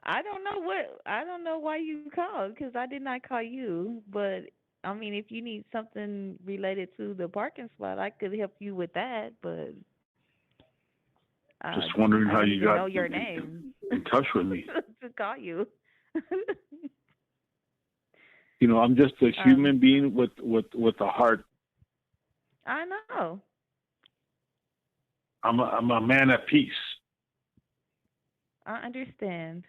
I don't know why you called, because I did not call you. But I mean, if you need something related to the parking spot, I could help you with that. But
Just wondering how you got
know your name
in touch with me.
to call you.
You know, I'm just a human being with a heart.
I know.
I'm a man at peace.
I understand.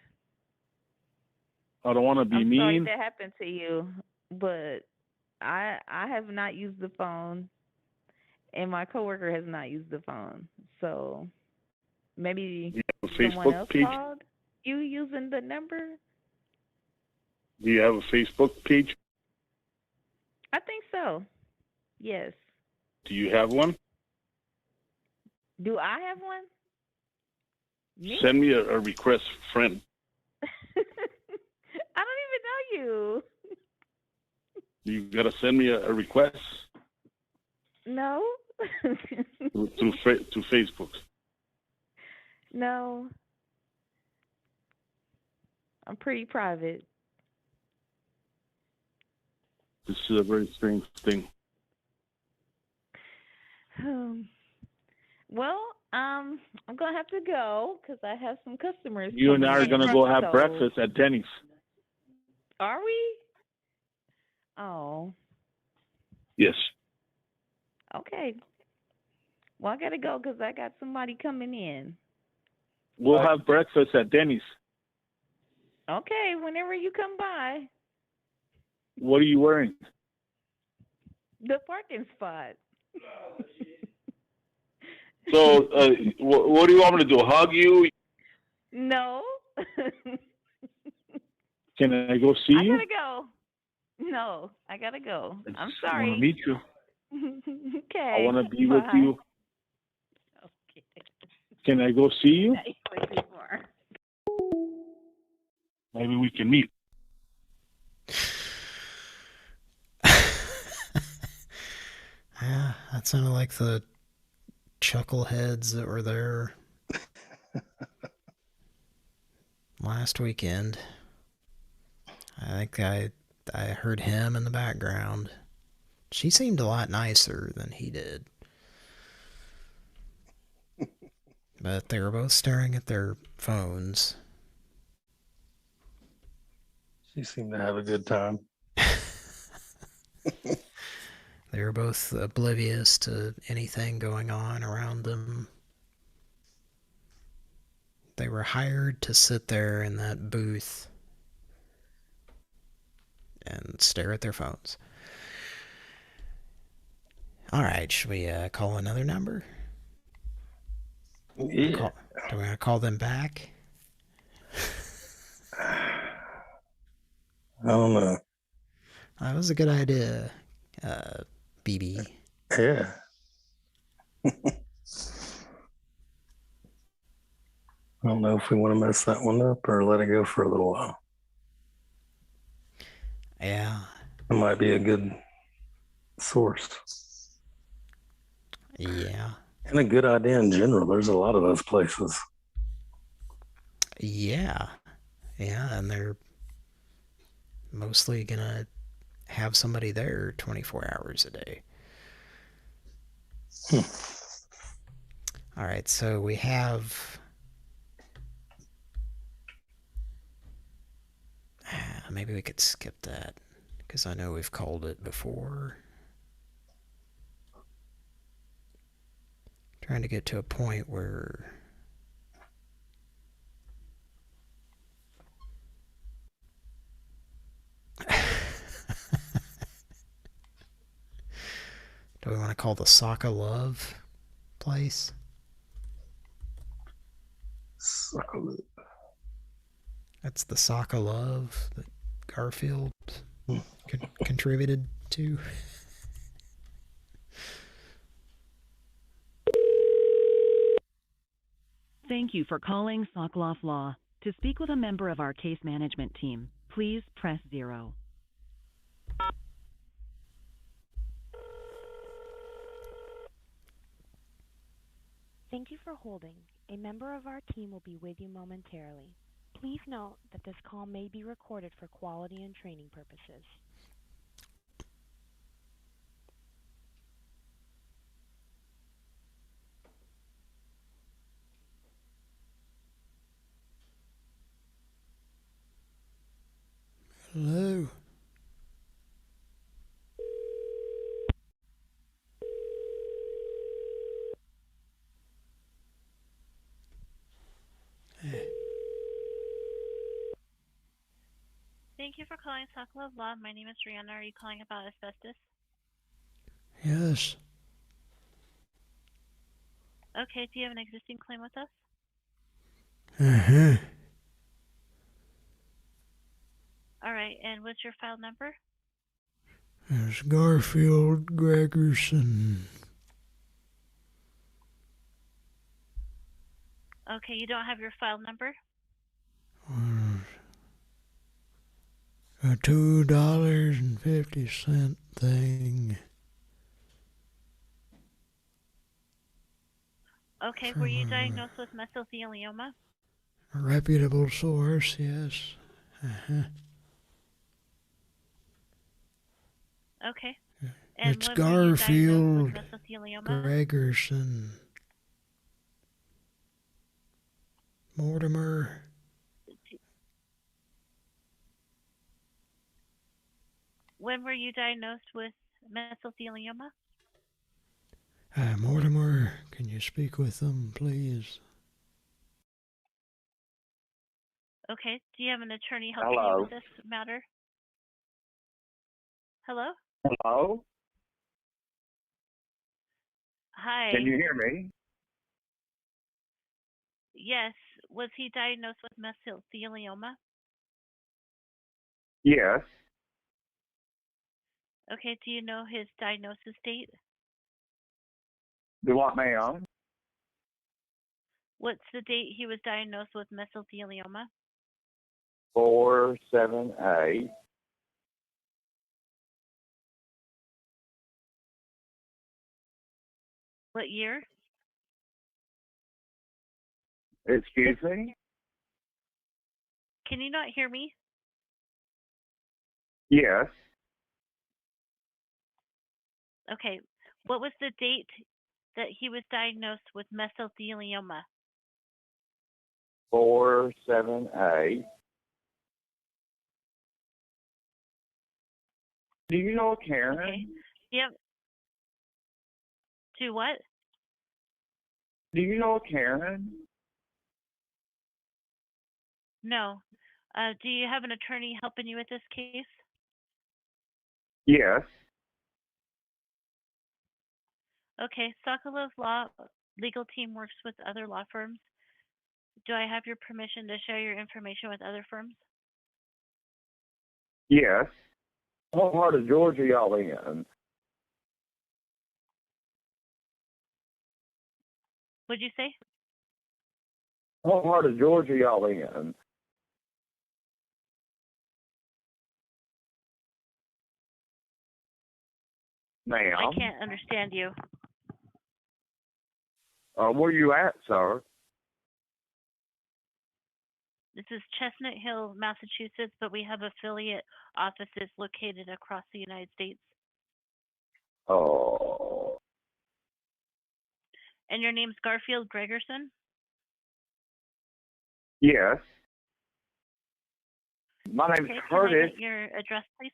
I don't want to be
I'm
mean.
sorry that happened to you, but I have not used the phone, and my coworker has not used the phone. So maybe someone else called you using the number.
Do you have a Facebook page?
I think so. Yes.
Do you have one?
Do I have one? Me?
Send me a request, friend.
I don't even know you.
You gotta send me a request
No.
through Facebook.
No. I'm pretty private.
This is a very strange thing.
Well, I'm gonna have to go because I have some customers.
You and I are gonna go have
so...
breakfast at Denny's.
Are we? Oh.
Yes.
Okay. Well, I gotta go because I got somebody coming in.
We'll have breakfast at Denny's.
Okay, whenever you come by.
What are you wearing?
The parking spot.
So, what do you want me to do? Hug you?
No.
Can I go see you?
I gotta go. No, I gotta go. I'm sorry.
I want to meet you.
Okay.
I want to be with you.
Okay.
Can I go see you? Maybe we can meet.
Yeah, that sounded like the chuckleheads that were there last weekend. I think I heard him in the background. She seemed a lot nicer than he did. But they were both staring at their phones.
She seemed to have a good time.
They were both oblivious to anything going on around them. They were hired to sit there in that booth and stare at their phones. All right, should we call another number?
Yeah.
Do we want to call them back?
I don't know.
That was a good idea, BB.
Yeah. I don't know if we want to mess that one up or let it go for a little while.
Yeah.
It might be a good source.
Yeah.
And a good idea in general. There's a lot of those places.
Yeah. Yeah, and they're mostly going to have somebody there 24 hours a day. All right, so we have... maybe we could skip that, because I know we've called it before. Trying to get to a point where... Do we want to call the Socka Love place?
Socka Love.
That's the Socka Love that Garfield contributed to.
Thank you for calling Sokoloff Law. To speak with a member of our case management team, please press 0.
Thank you for holding. A member of our team will be with you momentarily. Please note that this call may be recorded for quality and training purposes.
Hello?
Thank you for calling Sokoloff Law. My name is Rihanna. Are you calling about asbestos?
Yes.
Okay, do you have an existing claim with us?
Uh-huh.
All right, and what's your file number?
It's Garfield Gregerson.
Okay, you don't have your file number?
A $2.50 thing.
Okay, were you diagnosed with mesothelioma?
A reputable source, yes. Uh-huh.
Okay. And
It's
when were you diagnosed
Garfield
with mesothelioma?
Gregerson. Mortimer.
When were you diagnosed with mesothelioma?
Mortimer, can you speak with them, please?
Okay, do you have an attorney helping you
Hello.
with this matter? Hello?
Hello?
Hi.
Can you hear me?
Yes, was he diagnosed with mesothelioma?
Yes.
Okay, do you know his diagnosis date?
Do what, ma'am?
What's the date he was diagnosed with mesothelioma?
478.
What year?
Excuse me?
Can you not hear me?
Yes.
Okay, what was the date that he was diagnosed with mesothelioma?
478. Do you know Karen?
Okay. Yep. Do what?
Do you know Karen?
No. Do you have an attorney helping you with this case?
Yes.
Okay. Sokolow Law legal team works with other law firms. Do I have your permission to share your information with other firms?
Yes. What part of Georgia y'all in?
What'd you say?
What part of Georgia y'all in? Ma'am.
I can't understand you.
Where you at, sir?
This is Chestnut Hill, Massachusetts, but we have affiliate offices located across the United States.
Oh.
And your name's Garfield Gregerson?
Yes. My name's
Okay,
Curtis.
can I get your address, please?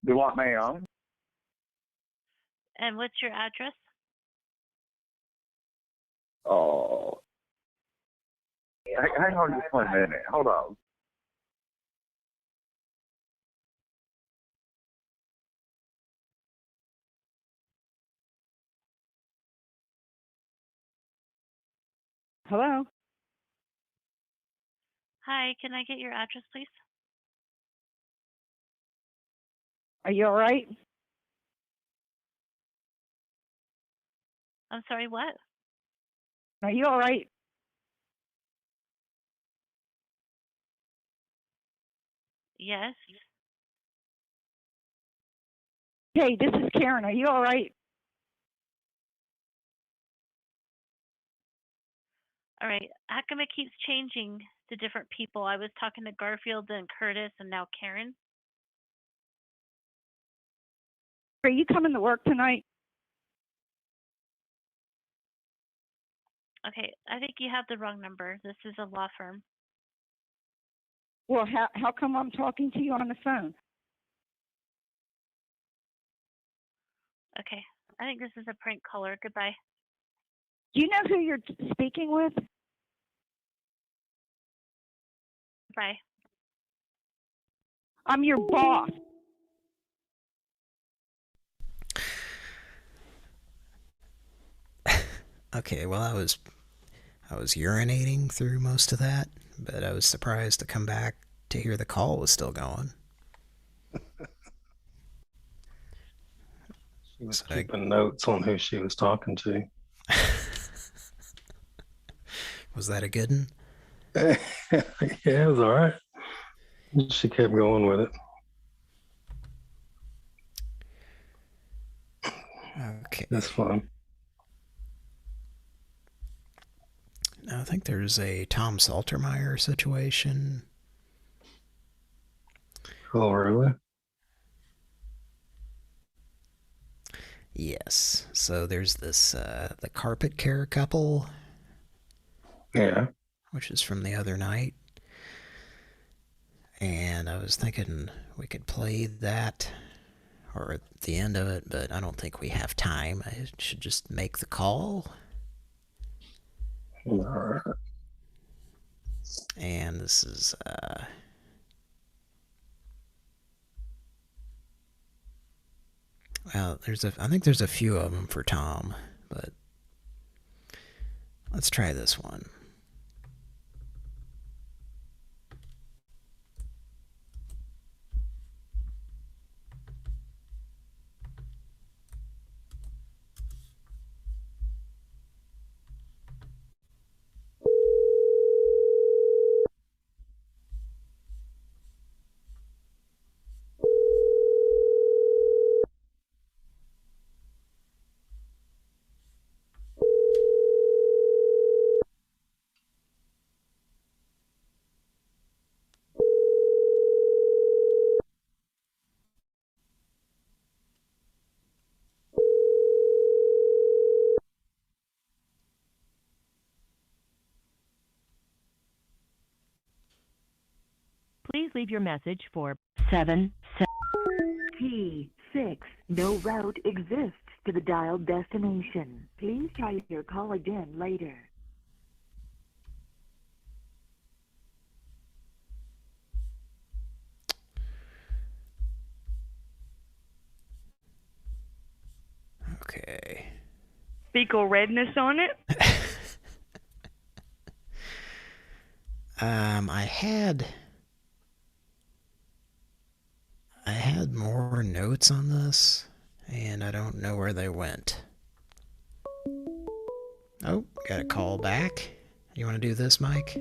Do what, ma'am?
And what's your address?
Oh. Hang on just 1 minute. Hold on.
Hello?
Hi, can I get your address, please?
Are you all right?
I'm sorry, what?
Are you all right?
Yes.
Hey, this is Karen. Are you all right?
All right. How come it keeps changing to different people? I was talking to Garfield, then Curtis, and now Karen.
Are you coming to work tonight?
Okay, I think you have the wrong number. This is a law firm.
Well, how come I'm talking to you on the phone?
Okay, I think this is a prank caller. Goodbye.
Do you know who you're speaking with?
Bye.
I'm your boss.
Okay, well, I was urinating through most of that, but I was surprised to come back to hear the call was still going.
She was keeping notes on who she was talking to.
Was that a good one?
Yeah, it was all right. She kept going with it.
Okay.
That's fun.
Now, I think there's a Tom Saltermeyer situation.
Oh, really?
Yes. So there's this, the carpet care couple.
Yeah.
Which is from the other night. And I was thinking we could play that or at the end of it, but I don't think we have time. I should just make the call.
All right.
And this is, well, I think there's a few of them for Tom, but let's try this one.
leave your message for 7.
P6. No route exists to the dialed destination. Please try your call again later.
Okay.
Fecal redness on it?
I had more notes on this, and I don't know where they went. Oh, got a call back. You want to do this, Mike?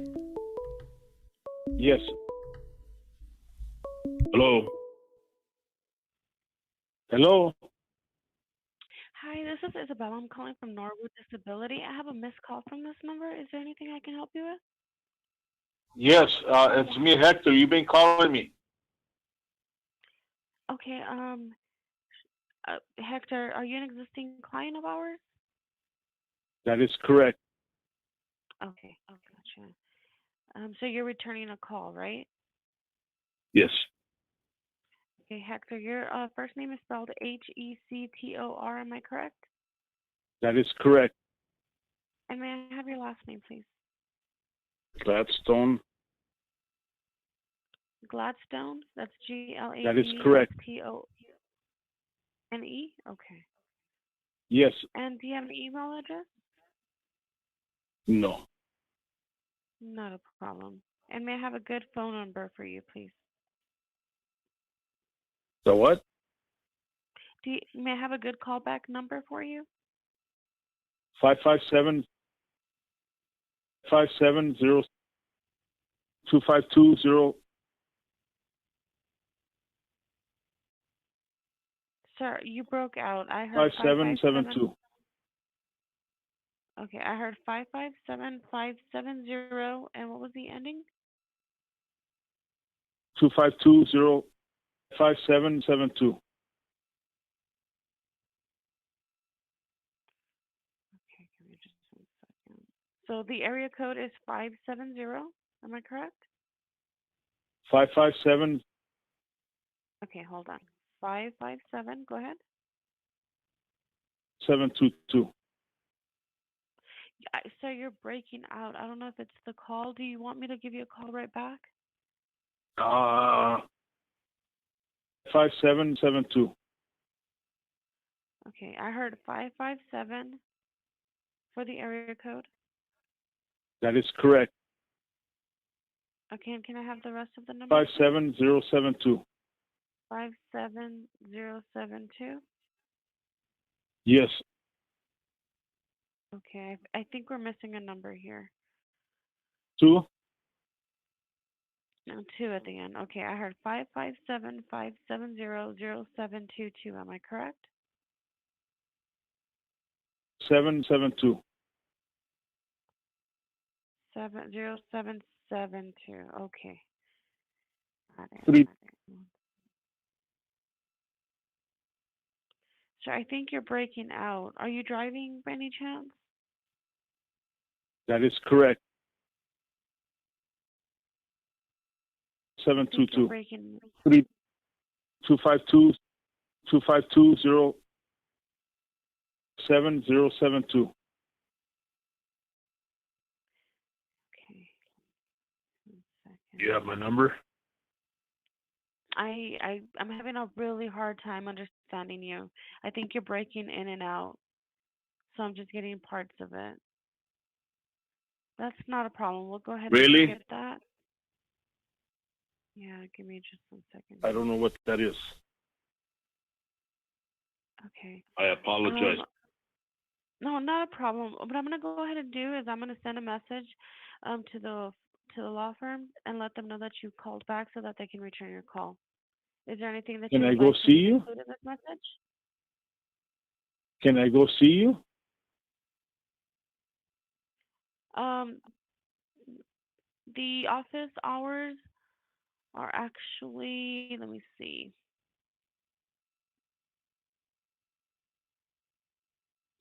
Yes. Hello. Hello.
Hi, this is Isabella. I'm calling from Norwood Disability. I have a missed call from this number. Is there anything I can help you with?
Yes, it's me, Hector. You've been calling me.
Okay, Hector, are you an existing client of ours?
That is correct.
Okay, gotcha. So you're returning a call, right?
Yes.
Okay, Hector, your first name is spelled Hector, am I correct?
That is correct.
And may I have your last name, please?
Gladstone.
Gladstone? That's Gladstone?
That is correct.
Okay.
Yes.
And do you have an email address?
No.
Not a problem. And may I have a good phone number for you, please?
The what?
May I have a good callback number for you?
557 570 2520.
Sir, you broke out. I heard
5772.
Okay, I heard 557570, and what was the ending?
2520 5772.
Okay, give me just 1 second. So the area code is 570, am I correct?
557
Okay, hold on. 557, go ahead.
722.
So you're breaking out. I don't know if it's the call. Do you want me to give you a call right back?
5772.
Okay, I heard 557 for the area code.
That is correct.
Okay, and can I have the rest of the number?
57072.
57072.
Yes.
Okay, I think we're missing a number here.
2.
No, 2 at the end. Okay, I heard 557-570-0722. Am I correct?
772.
0772. Okay. Got it.
3.
So I think you're breaking out. Are you driving by any chance?
That is correct.
I think you're
722.
breaking.
3. 252 2520 7072.
Okay. 1 second.
You have my number?
I'm having a really hard time understanding you. I think you're breaking in and out. So I'm just getting parts of it. That's not a problem. We'll go ahead
Really?
and skip that. Yeah, give me just 1 second.
I don't know what that is.
Okay.
I apologize.
No, not a problem. What I'm gonna go ahead and do is I'm gonna send a message to the law firm and let them know that you called back so that they can return your call. Is there anything that
Can
you
I
would
go
like
see
me to
you?
include in this message?
Can I go see you?
The office hours are actually, let me see.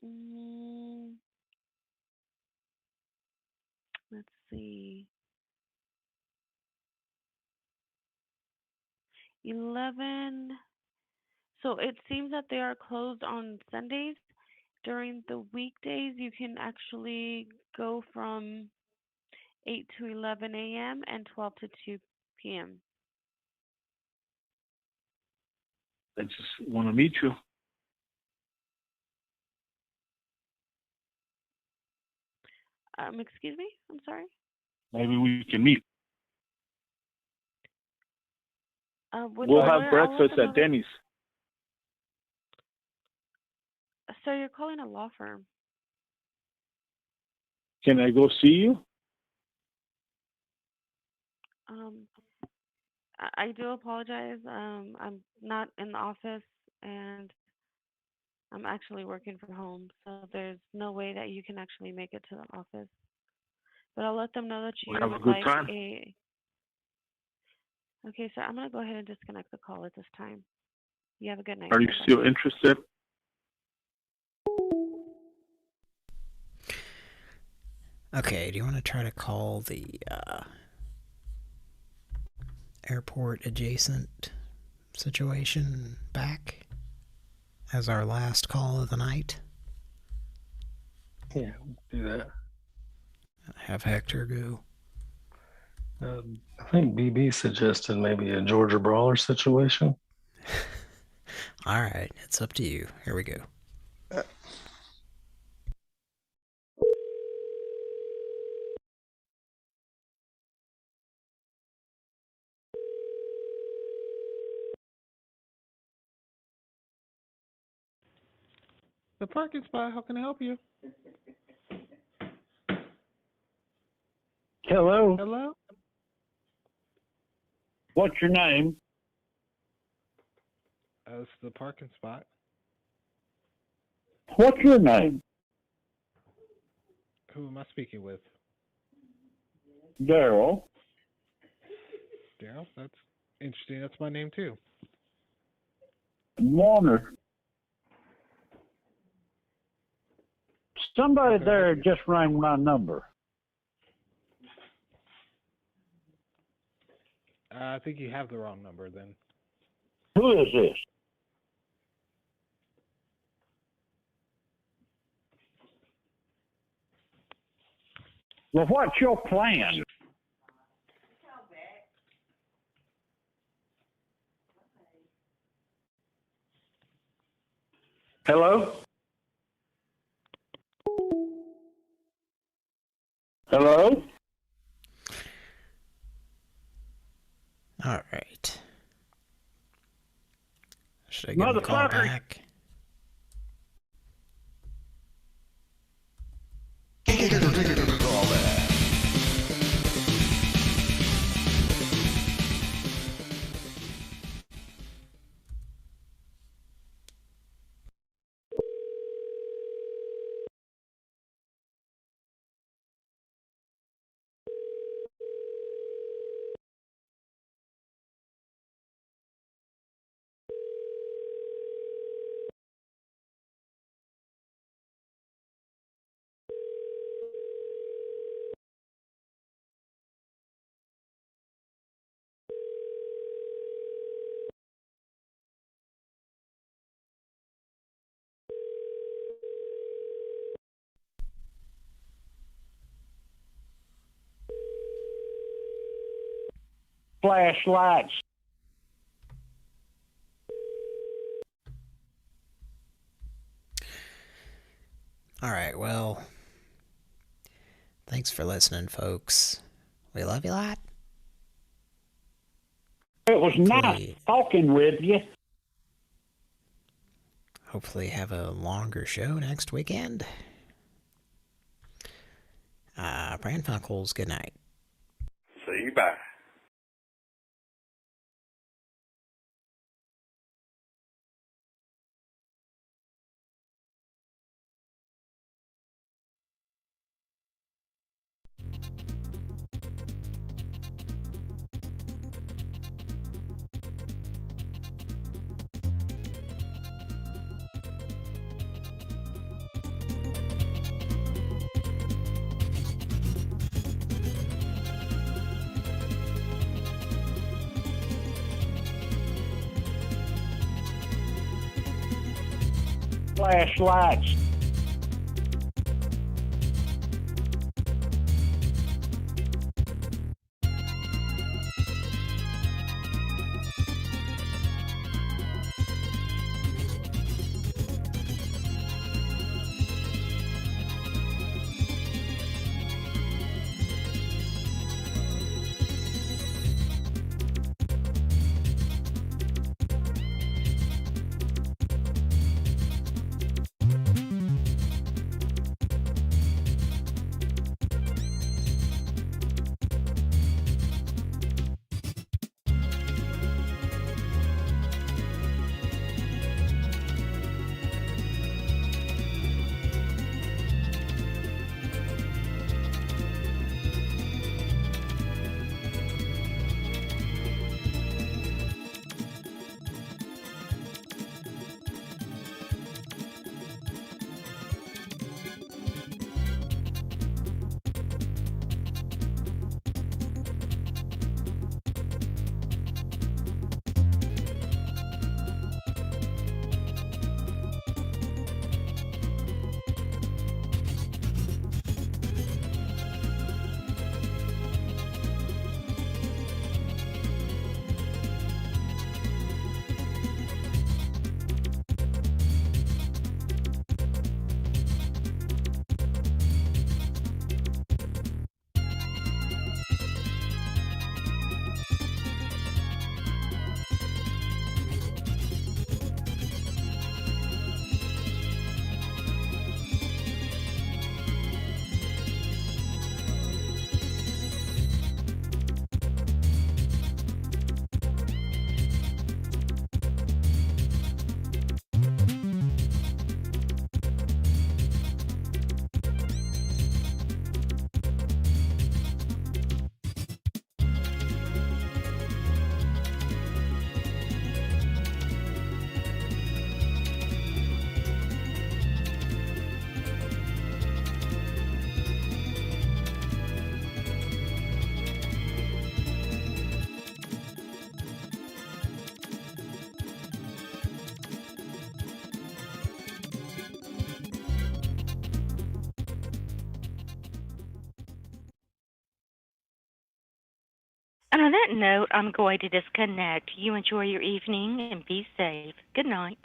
Mm, let's see. 11. So it seems that they are closed on Sundays. During the weekdays, you can actually go from 8 to 11 a.m. and 12 to 2 p.m.
I just want to meet you.
Excuse me? I'm sorry.
Maybe we can meet.
We'll
have breakfast at Denny's.
So you're calling a law firm.
Can I go see you?
I do apologize. I'm not in the office and I'm actually working from home, so there's no way that you can actually make it to the office. But I'll let them know that you
Have a
would
good
like
time.
Okay, so I'm gonna go ahead and disconnect the call at this time. You have a good night.
Are you
Bye-bye.
still interested?
Okay, do you want to try to call the airport adjacent situation back as our last call of the night?
Yeah, we'll do that.
Have Hector go.
I think BB suggested maybe a Georgia Brawler situation.
All right, it's up to you. Here we go.
The parking spot, how can I help you?
Hello.
Hello?
What's your name?
It's the parking spot.
What's your name?
Who am I speaking with?
Daryl.
Daryl? That's interesting. That's my name too.
Warner. Somebody there just rang my number.
I think you have the wrong number then.
Who is this? Well, what's your plan? Hello? Hello?
All right. Should I give him a call back?
Flashlights.
All right, well, thanks for listening, folks. We love you a lot.
It was nice talking with you.
Hopefully have a longer show next weekend. Pran Funkels, good night.
See you, bye. flashlights.
And on that note, I'm going to disconnect. You enjoy your evening and be safe. Good night.